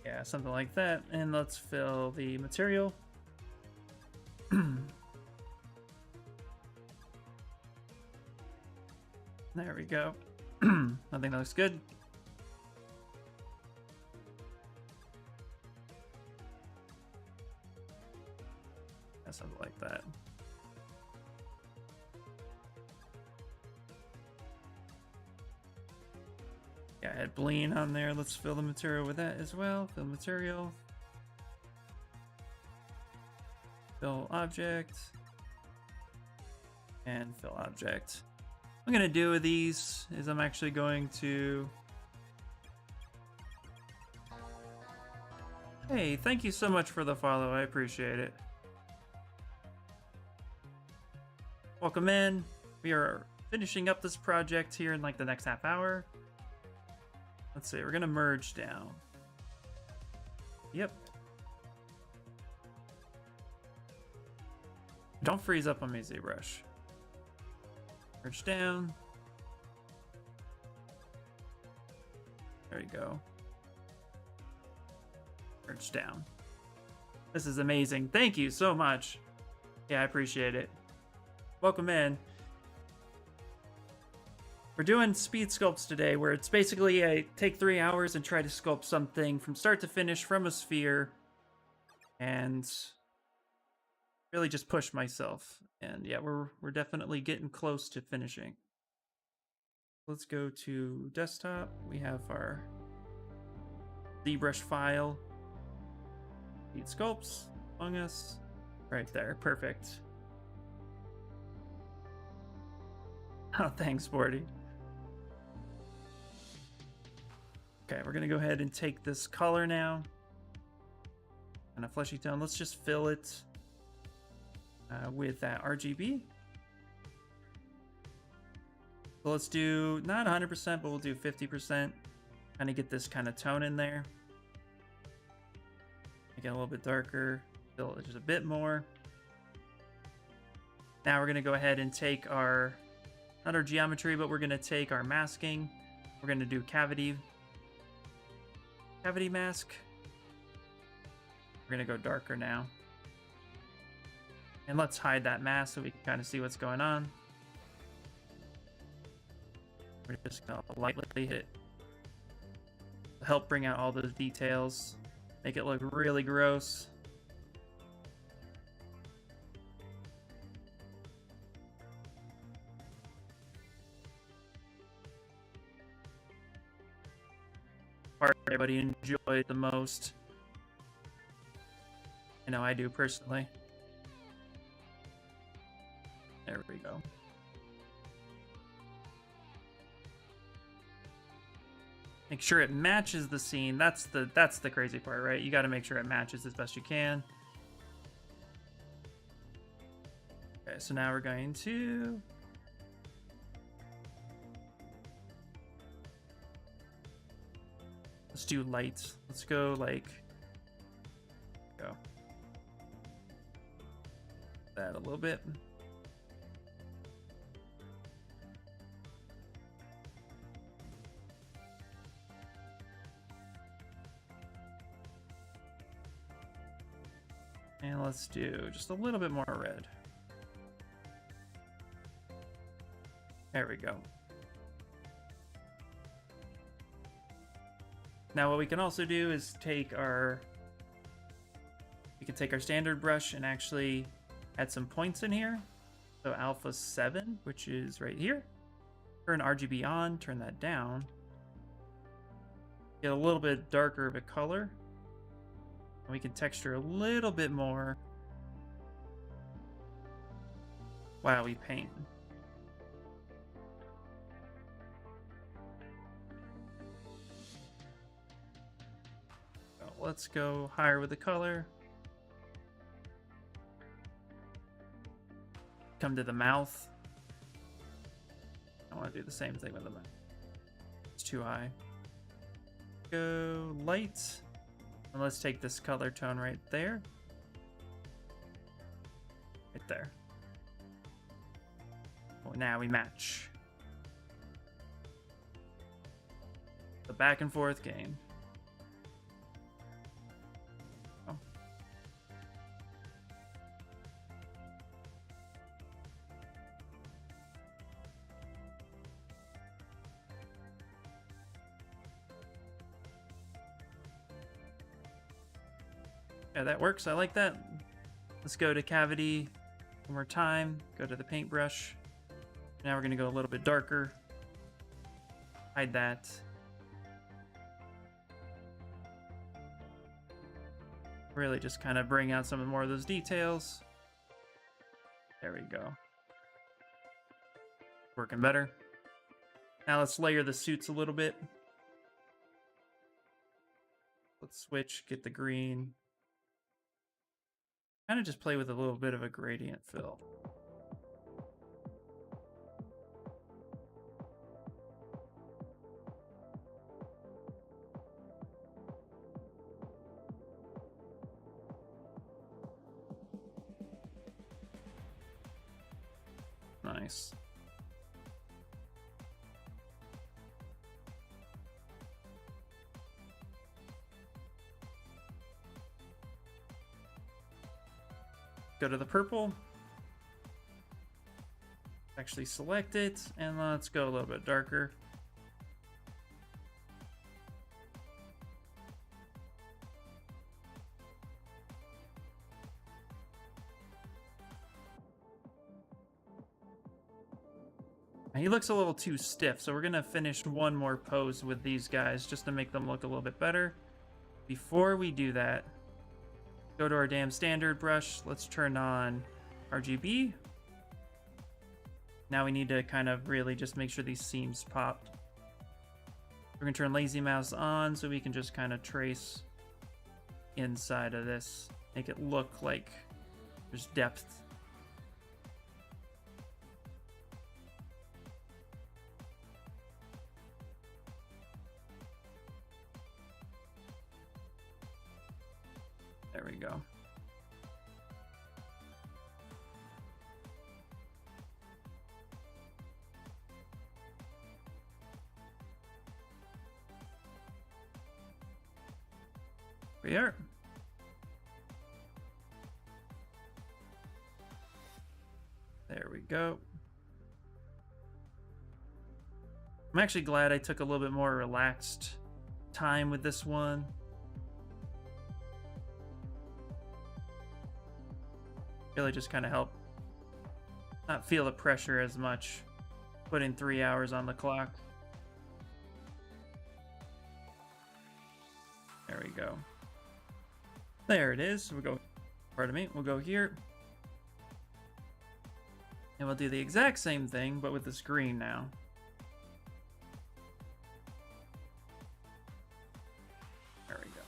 Yeah, something like that. And let's fill the material. There we go. I think that looks good. Yeah, something like that. Yeah, I had bleen on there. Let's fill the material with that as well. Fill material. Fill object. And fill object. What I'm going to do with these is I'm actually going to... Hey, thank you so much for the follow. I appreciate it. Welcome in. We are finishing up this project here in like the next half hour. Let's see, we're gonna merge down. Yep. Don't freeze up on me, ZBrush. Merge down. There you go. Merge down. This is amazing. Thank you so much. Yeah, I appreciate it. Welcome in. We're doing speed sculpts today, where it's basically I take 3 hours and try to sculpt something from start to finish from a sphere, and really just push myself. And yeah, we're definitely getting close to finishing. Let's go to desktop. We have our ZBrush file. Speed sculpts among us. Right there, perfect. Oh, thanks, Sporty. Okay, we're gonna go ahead and take this color now. And a fleshy tone. Let's just fill it with that RGB. So let's do not 100%, but we'll do 50%. Kind of get this kind of tone in there. Make it a little bit darker. Fill it just a bit more. Now we're gonna go ahead and take our, not our geometry, but we're gonna take our masking. We're gonna do cavity mask. We're gonna go darker now. And let's hide that mask so we can kind of see what's going on. We're just gonna lightly hit it to help bring out all those details, make it look really gross. Part everybody enjoyed the most. I know I do personally. There we go. Make sure it matches the scene. That's the crazy part, right? You got to make sure it matches as best you can. Okay, so now we're going to Let's do light. Let's go like, go that a little bit. And let's do just a little bit more red. There we go. Now what we can also do is take our standard brush and actually add some points in here. So alpha 7, which is right here. Turn RGB on, turn that down. Get a little bit darker of a color. And we can texture a little bit more while we paint. So let's go higher with the color. Come to the mouth. I want to do the same thing with the mouth. It's too high. Go light. And let's take this color tone right there. Right there. Well, now we match. The back and forth game. Oh. Yeah, that works. I like that. Let's go to cavity one more time. Go to the paintbrush. Now we're going to go a little bit darker. Hide that. Really just kind of bring out some more of those details. There we go. Working better. Now let's layer the suits a little bit. Let's switch, get the green. Kind of just play with a little bit of a gradient fill. Nice. Go to the purple. Actually select it, and let's go a little bit darker. He looks a little too stiff, so we're gonna finish one more pose with these guys just to make them look a little bit better. Before we do that, go to our damn standard brush. Let's turn on RGB. Now we need to kind of really just make sure these seams popped. We're gonna turn lazy mouse on so we can just kind of trace inside of this, make it look like there's depth. There we go. We are. There we go. I'm actually glad I took a little bit more relaxed time with this one. Really just kind of help not feel the pressure as much, putting 3 hours on the clock. There we go. There it is. We'll go, pardon me, we'll go here. And we'll do the exact same thing, but with this green now. There we go.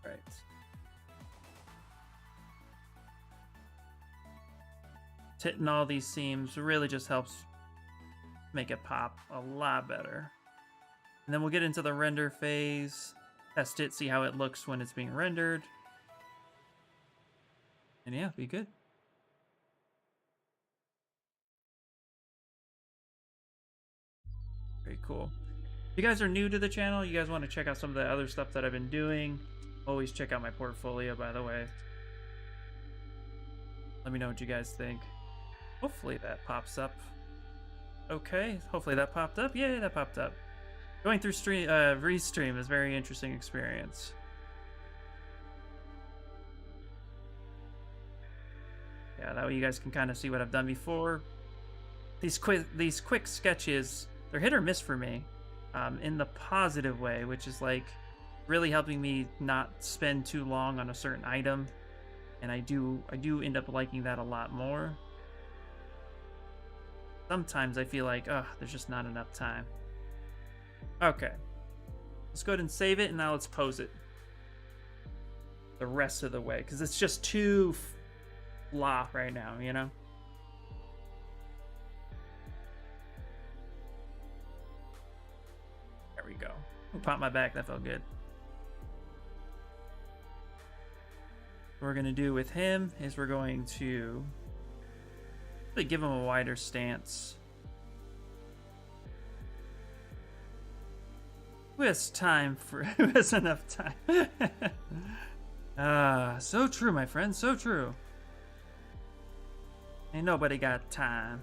Right. Hitting all these seams really just helps make it pop a lot better. And then we'll get into the render phase, test it, see how it looks when it's being rendered. And yeah, be good. Very cool. If you guys are new to the channel, you guys want to check out some of the other stuff that I've been doing, always check out my portfolio, by the way. Let me know what you guys think. Hopefully that pops up. Okay, hopefully that popped up. Yay, that popped up. Going through Restream is a very interesting experience. Yeah, that way you guys can kind of see what I've done before. These quick sketches, they're hit or miss for me, in the positive way, which is like really helping me not spend too long on a certain item, and I do end up liking that a lot more. Sometimes I feel like, oh, there's just not enough time. Okay, let's go ahead and save it, and now let's pose it the rest of the way, because it's just too blah right now, you know? There we go. I'll pop my back, that felt good. What we're going to do with him is we're going to really give him a wider stance. Who has time for... Who has enough time? So true, my friend, so true. Ain't nobody got time.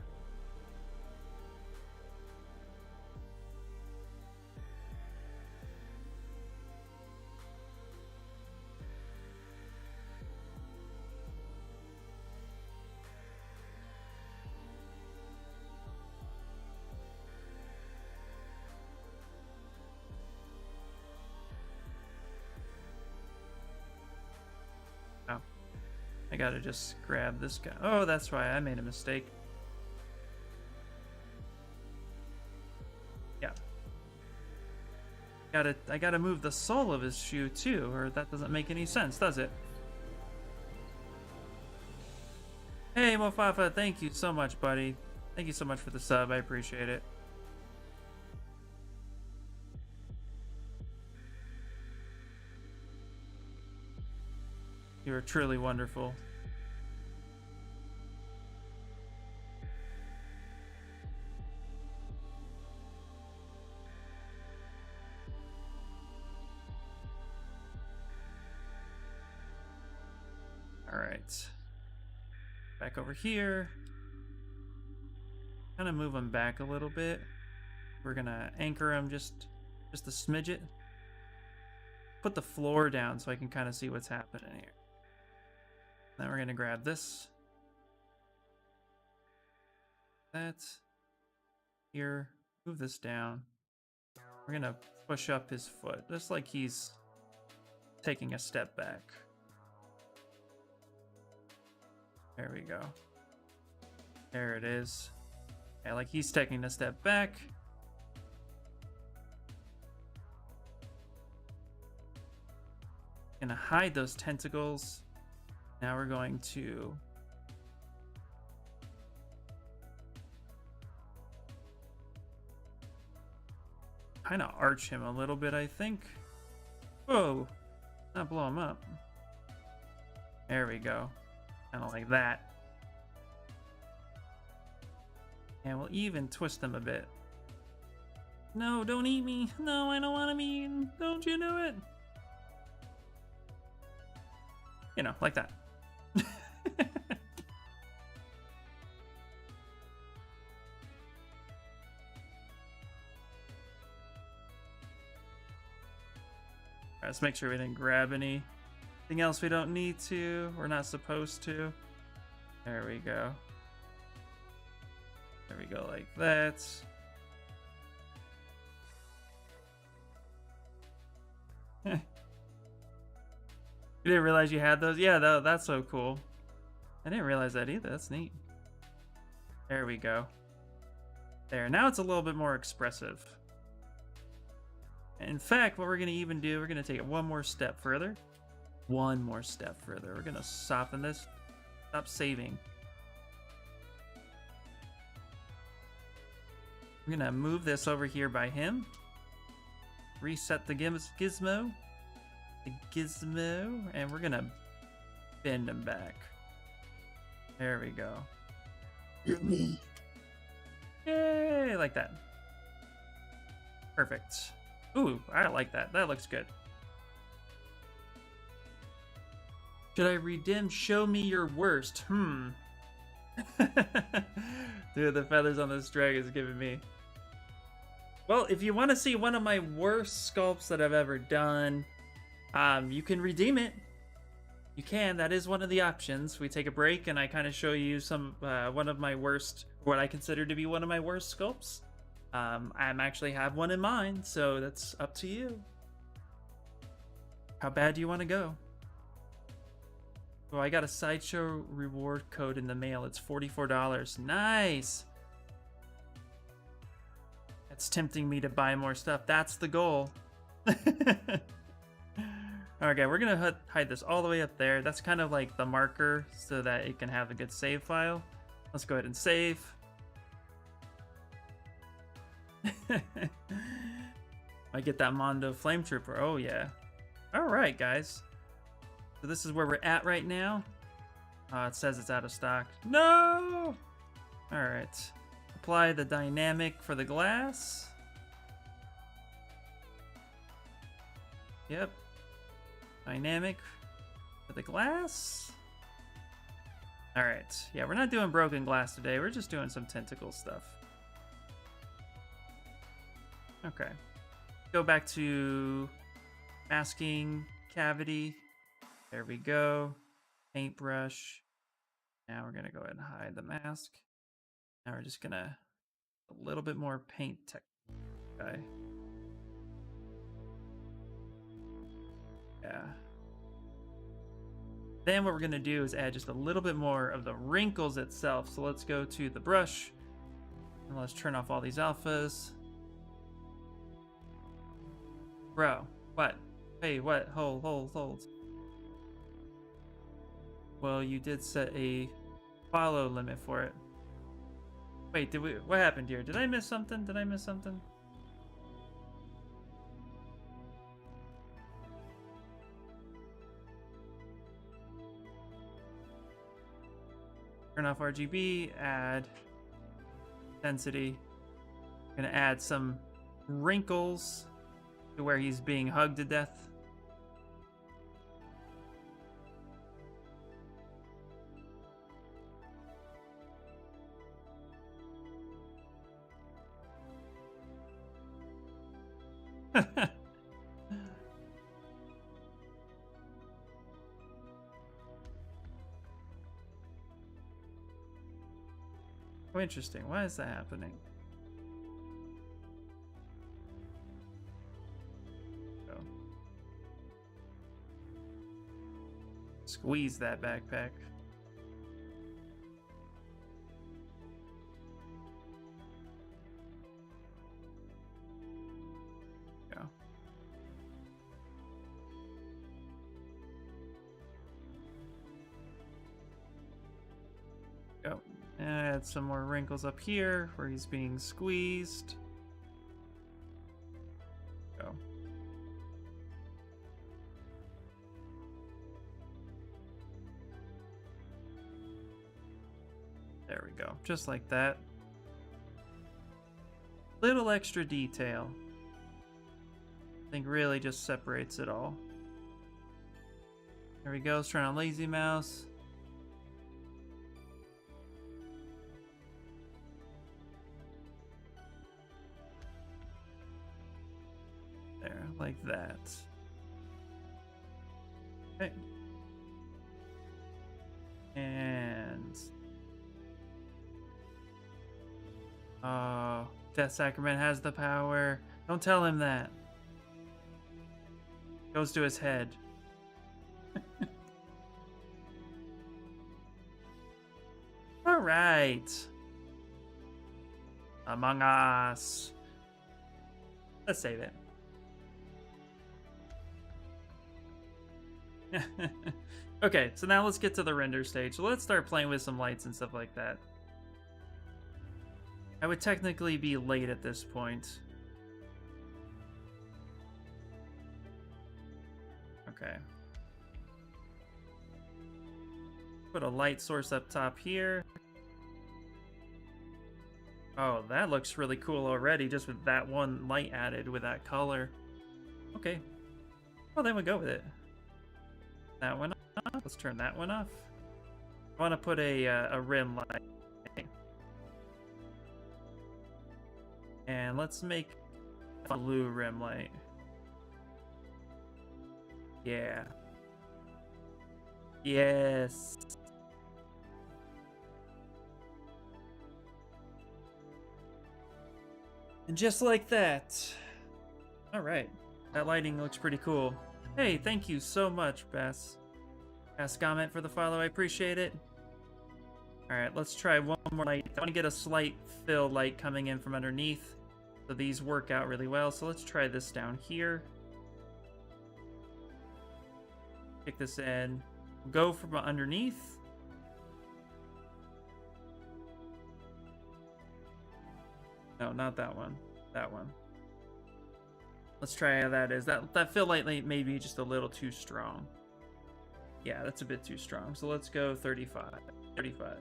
I gotta just grab this guy. Oh, that's why I made a mistake. Yeah. I gotta move the sole of his shoe too, or that doesn't make any sense, does it? Hey, Mofafa, thank you so much, buddy. Thank you so much for the sub. I appreciate it. You are truly wonderful. All right. Back over here. Kind of move him back a little bit. We're gonna anchor him just a smidget. Put the floor down so I can kind of see what's happening here. Then we're gonna grab this. That. Here. Move this down. We're gonna push up his foot, just like he's taking a step back. There we go. There it is. Yeah, like he's taking a step back. Gonna hide those tentacles. Now we're going to kind of arch him a little bit, I think. Whoa, not blow him up. There we go. Kind of like that. And we'll even twist him a bit. No, don't eat me. No, I don't want to be eaten. Don't you do it? You know, like that. Let's make sure we didn't grab anything else we don't need to. We're not supposed to. There we go. There we go, like that. You didn't realize you had those? Yeah, that's so cool. I didn't realize that either. That's neat. There we go. There. Now it's a little bit more expressive. In fact, what we're going to even do, we're going to take it one more step further. one more step further. We're gonna soften this. Stop saving. We're gonna move this over here by him. Reset the gizmo. The gizmo. And we're gonna bend him back. There we go. Yay, like that. Perfect. Ooh, I like that. That looks good. Should I redeem show me your worst? Dude, the feathers on this dragon is giving me. Well, if you want to see one of my worst sculpts that I've ever done, you can redeem it. You can. That is one of the options. We take a break and I kind of show you some one of my worst, what I consider to be one of my worst sculpts. I actually have one in mind, so that's up to you. How bad do you want to go? Oh, I got a Sideshow reward code in the mail. It's $44. Nice! That's tempting me to buy more stuff. That's the goal. Okay, we're gonna hide this all the way up there. That's kind of like the marker so that it can have a good save file. Let's go ahead and save. I get that Mondo Flame Trooper. Oh, yeah. Alright, guys. So this is where we're at right now. It says it's out of stock. No! Alright. Apply the dynamic for the glass. Yep. Dynamic for the glass. Alright. Yeah, we're not doing broken glass today. We're just doing some tentacle stuff. Okay. Go back to masking cavity. There we go. Paintbrush. Now we're going to go ahead and hide the mask. Now we're just going to a little bit more paint tech. Okay. Yeah. Then what we're going to do is add just a little bit more of the wrinkles itself. So let's go to the brush and let's turn off all these alphas. Bro, what? Hey, what? Hold. Well, you did set a follow limit for it. Wait, what happened here? Did I miss something? Turn off RGB, add density. I'm gonna add some wrinkles to where he's being hugged to death. Oh, interesting. Why is that happening? Oh. Squeeze that backpack. Go. Go. Add some more wrinkles up here where he's being squeezed. Go. There we go. Just like that. Little extra detail. I think really just separates it all. There we go. Let's turn on Lazy Mouse. There, like that. Okay. And oh, Death Sacrament has the power. Don't tell him that. Goes to his head. All right. Among Us. Let's save it. Okay, so now let's get to the render stage. So let's start playing with some lights and stuff like that. I would technically be late at this point. Okay. Put a light source up top here. Oh, that looks really cool already, just with that one light added with that color. Okay. Well, then we'll go with it. That one off. Let's turn that one off. I want to put a rim light. And let's make a blue rim light. Yeah. Yes. And just like that. All right. That lighting looks pretty cool. Hey, thank you so much, Bess. Comment for the follow. I appreciate it. All right, let's try one more light. I want to get a slight fill light coming in from underneath. So these work out really well. So let's try this down here. Kick this in. Go from underneath. No, not that one. That one. Let's try how that is. That fill light may be just a little too strong. Yeah, that's a bit too strong. So let's go 35. 35.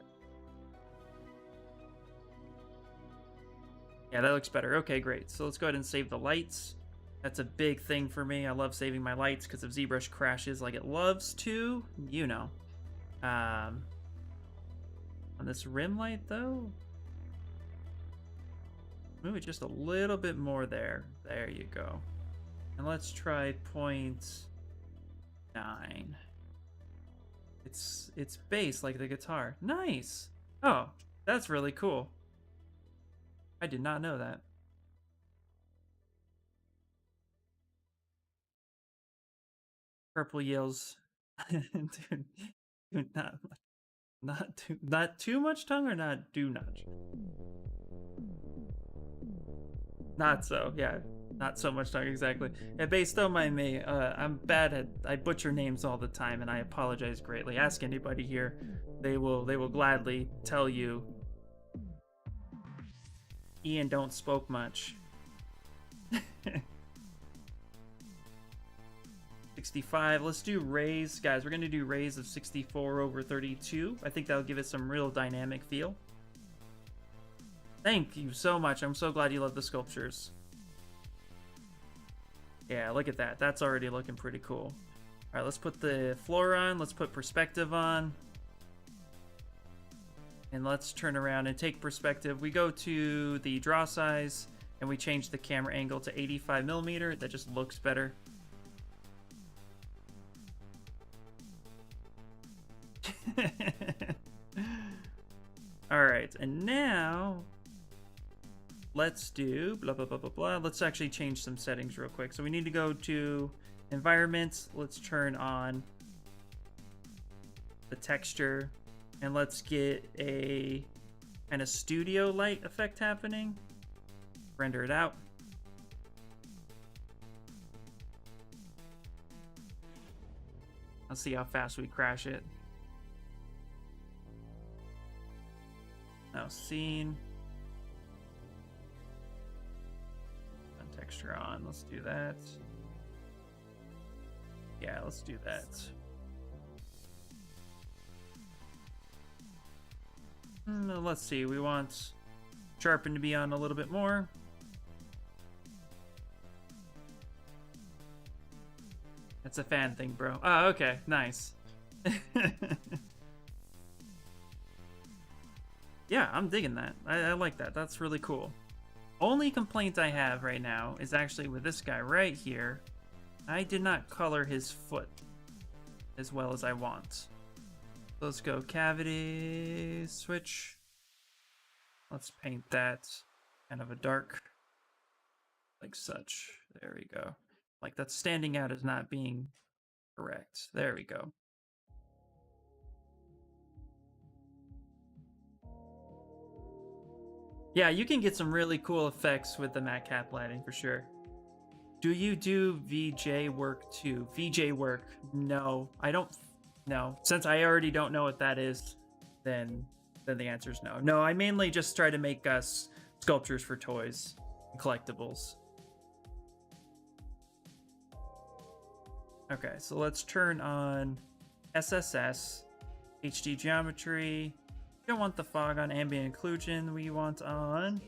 Yeah, that looks better. Okay, great. So let's go ahead and save the lights. That's a big thing for me. I love saving my lights because if ZBrush crashes like it loves to, you know. On this rim light, though, move it just a little bit more there. There you go. And let's try 0.9. It's bass like the guitar. Nice. Oh, that's really cool. I did not know that. Purple yells. Dude, not too much tongue or not do much. Not so, yeah. Not so much tongue, exactly. Yeah, bass, don't mind me. I'm bad at, I butcher names all the time, and I apologize greatly. Ask anybody here. They will gladly tell you. Ian don't spoke much. 65. Let's do raise. Guys, we're going to do raise of 64/32. I think that'll give it some real dynamic feel. Thank you so much. I'm so glad you love the sculptures. Yeah, look at that. That's already looking pretty cool. All right, let's put the floor on. Let's put perspective on. And let's turn around and take perspective. We go to the draw size and we change the camera angle to 85mm. That just looks better. All right, and now let's do blah, blah, blah, blah, blah. Let's actually change some settings real quick. So we need to go to environment. Let's turn on the texture and let's get a kind of studio light effect happening. Render it out. Let's see how fast we crash it. Now scene. Texture on. Let's do that. Yeah, let's do that. Let's see. We want sharpen to be on a little bit more. That's a fan thing, bro. Oh, okay. Nice. Yeah, I'm digging that. I like that. That's really cool. Only complaint I have right now is actually with this guy right here. I did not color his foot as well as I want. Let's go cavity, switch. Let's paint that kind of a dark, like such. There we go. Like that's standing out as not being correct. There we go. Yeah, you can get some really cool effects with the matte cap lighting for sure. Do you do VJ work too? VJ work? No, I don't. No, since I already don't know what that is, then the answer is no. No, I mainly just try to make us sculptures for toys, and collectibles. Okay, so let's turn on SSS, HD geometry. We don't want the fog on, ambient occlusion we want on.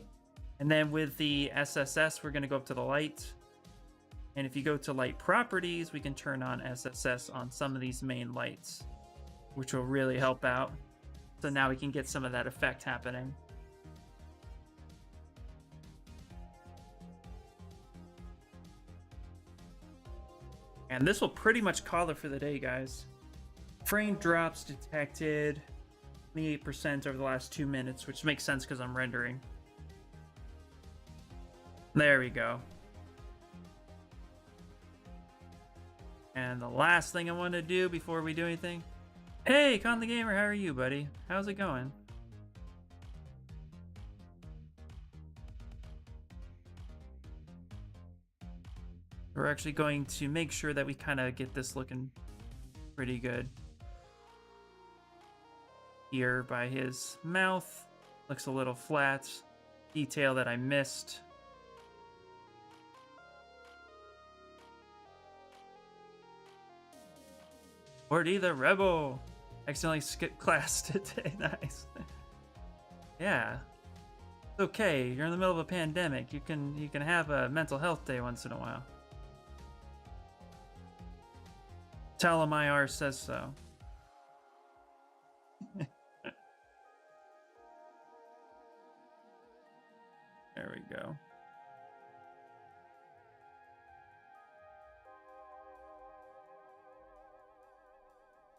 And then with the SSS, we're going to go up to the light. And if you go to light properties, we can turn on SSS on some of these main lights, which will really help out. So now we can get some of that effect happening. And this will pretty much call it for the day, guys. Frame drops detected 28% over the last 2 minutes, which makes sense because I'm rendering. There we go. And the last thing I want to do before we do anything. Hey, Con the Gamer, how are you, buddy? How's it going? We're actually going to make sure that we kind of get this looking pretty good. Here by his mouth. Looks a little flat. Detail that I missed. Ordy the Rebel! Accidentally skipped class today. Nice. Yeah. It's okay. You're in the middle of a pandemic. You can have a mental health day once in a while. Tell him IR says so. There we go.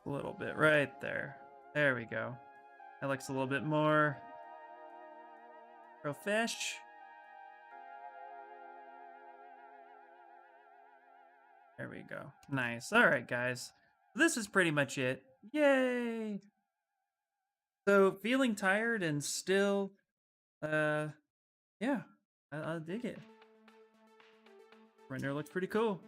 A little bit right there. There we go. That looks a little bit more profesh. There we go. Nice. All right, guys. This is pretty much it. Yay! So, feeling tired and still, yeah, I'll dig it. Render looks pretty cool.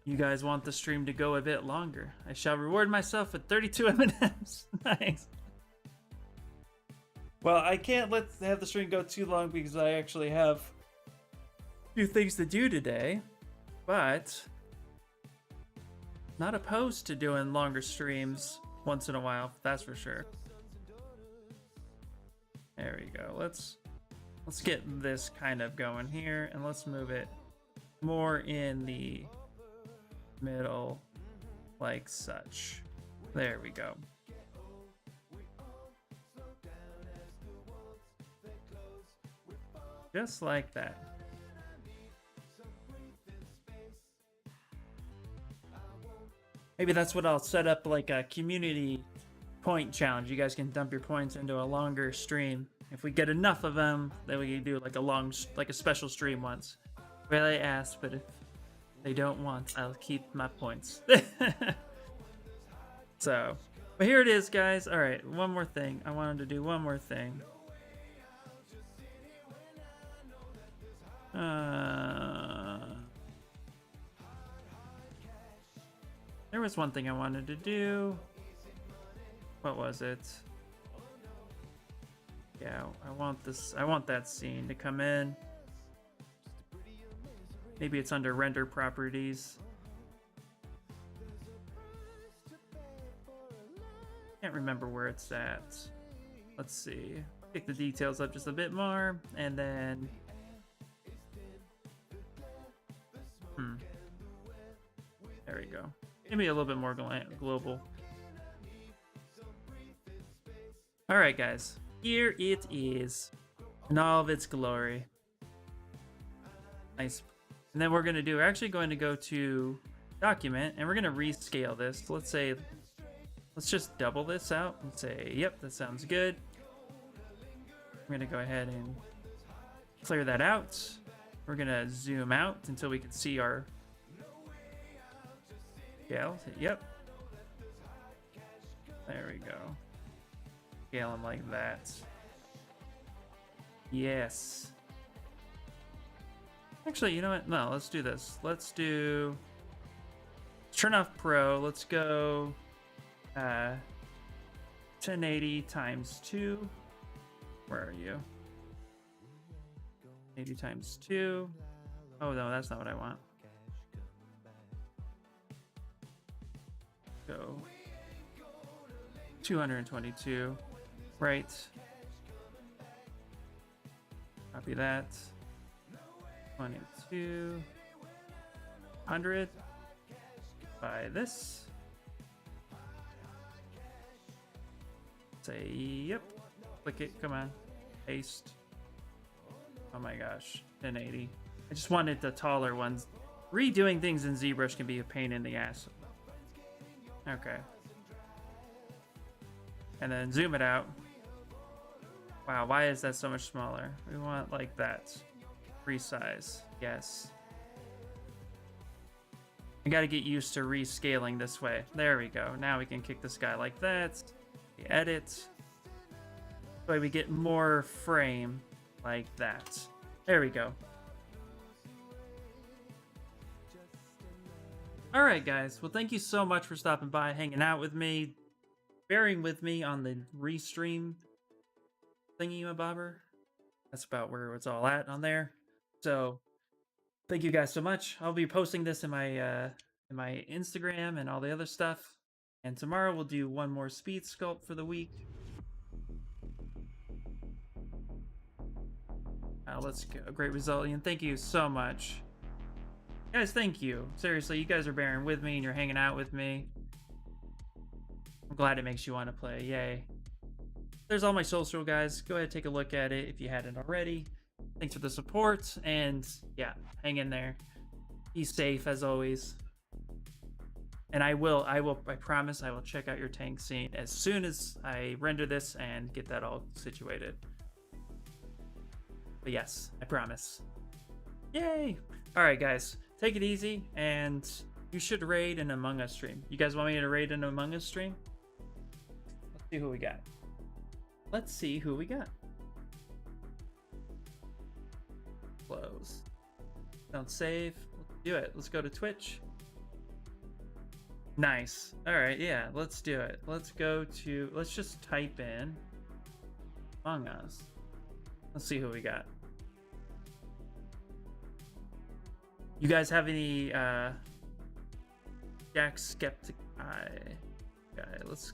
You guys want the stream to go a bit longer. I shall reward myself with 32 M&Ms. Nice. Well, I can't have the stream go too long because I actually have a few things to do today, but not opposed to doing longer streams once in a while, that's for sure. There we go. Let's get this kind of going here, and let's move it more in the middle like such. There we go. Just like that. Maybe that's what I'll set up, like a community point challenge. You guys can dump your points into a longer stream. If we get enough of them, then we can do like a special stream once. Where they ask, but if they don't want, I'll keep my points. So, but here it is, guys. All right, one more thing. I wanted to do one more thing. There was one thing I wanted to do. What was it? Yeah, I want that scene to come in. Maybe it's under render properties. Can't remember where it's at. Let's see. Pick the details up just a bit more, and then there we go. Maybe a little bit more global. All right, guys. Here it is in all of its glory. Nice. And then we're actually going to go to document, and we're going to rescale this. Let's just double this out and say, yep, that sounds good. I'm going to go ahead and clear that out. We're going to zoom out until we can see our scale. Yep. There we go. Scale them like that. Yes. Actually, you know what? No, let's do this. Let's turn off Pro. Let's go 1080 times 2. Where are you? 80 times 2. Oh, no, that's not what I want. Go 222. Right. Copy that. 2200 by this. Say yep. Click it. Come on. Paste. Oh my gosh. 1080. I just wanted the taller ones. Redoing things in ZBrush can be a pain in the ass. Okay. And then zoom it out. Wow, why is that so much smaller? We want like that. Resize. Yes. I gotta get used to rescaling this way. There we go. Now we can kick this guy like that. We edit. This way we get more frame like that. There we go. Alright guys, well thank you so much for stopping by, hanging out with me, bearing with me on the restream thingy-mabobber. That's about where it's all at on there. So thank you guys so much. I'll be posting this in my Instagram and all the other stuff. And tomorrow we'll do one more speed sculpt for the week. Let's go. Great result, and thank you so much. Guys, thank you. Seriously, you guys are bearing with me and you're hanging out with me. I'm glad it makes you want to play. Yay. There's all my social, guys. Go ahead, take a look at it if you hadn't already. Thanks for the support, and yeah, hang in there. Be safe as always. And I promise I will check out your tank scene as soon as I render this and get that all situated. But yes, I promise. Yay! Alright guys, take it easy, and you should raid an Among Us stream. You guys want me to raid an Among Us stream? Let's see who we got. Let's see who we got. Close. Don't save. Let's do it. Let's go to Twitch. Nice. Alright, yeah, let's do it. Let's just type in Among Us. Let's see who we got. You guys have any Jack Skeptic Eye guy? Let's.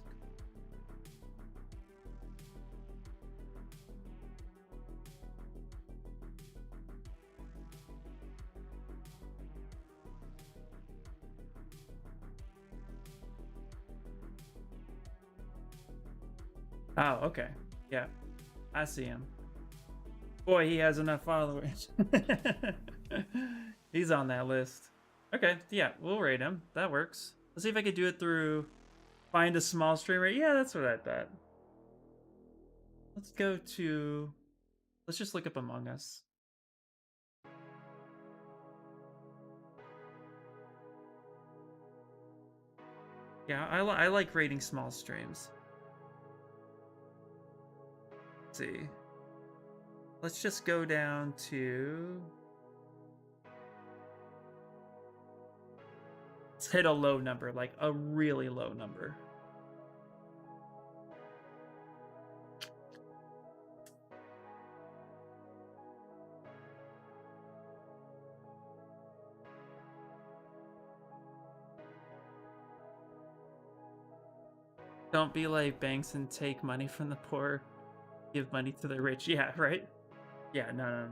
Oh, okay. Yeah, I see him. Boy, he has enough followers. He's on that list. Okay, yeah, we'll rate him. That works. Let's see if I could do it through find a small streamer. Yeah, that's what I thought. Let's go to... Let's just look up Among Us. Yeah, I like rating small streams. Let's see. Let's just go down to... Let's hit a low number, like a really low number. Don't be like Banks and take money from the poor, give money to the rich. Yeah, right? Yeah, no.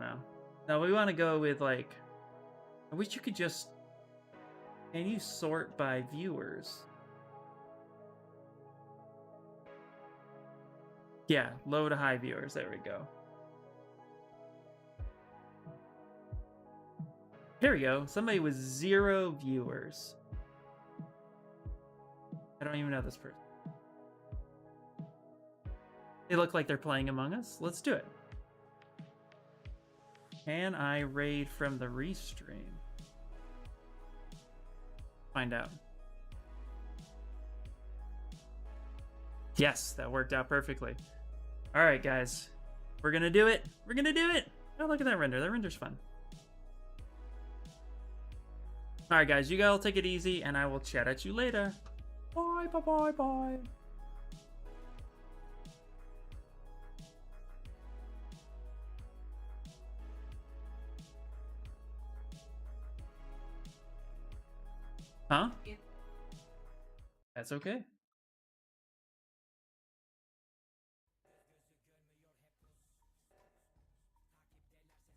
No, we want to go with like... I wish you could just... Can you sort by viewers? Yeah, low to high viewers. There we go. There we go. Somebody with 0 viewers. I don't even know this person. They look like they're playing Among Us. Let's do it. Can I raid from the restream? Find out. Yes, that worked out perfectly. All right, guys. We're gonna do it. We're gonna do it. Oh, look at that render. That render's fun. All right, guys, you all take it easy, and I will chat at you later. Bye, bye, bye, bye. Huh? That's okay.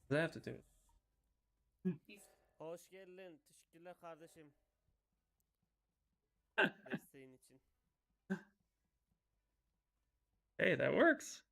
What does that have to do with it? Hoş geldin. Teşekkürler kardeşim. Desteğin için. Hey, that works.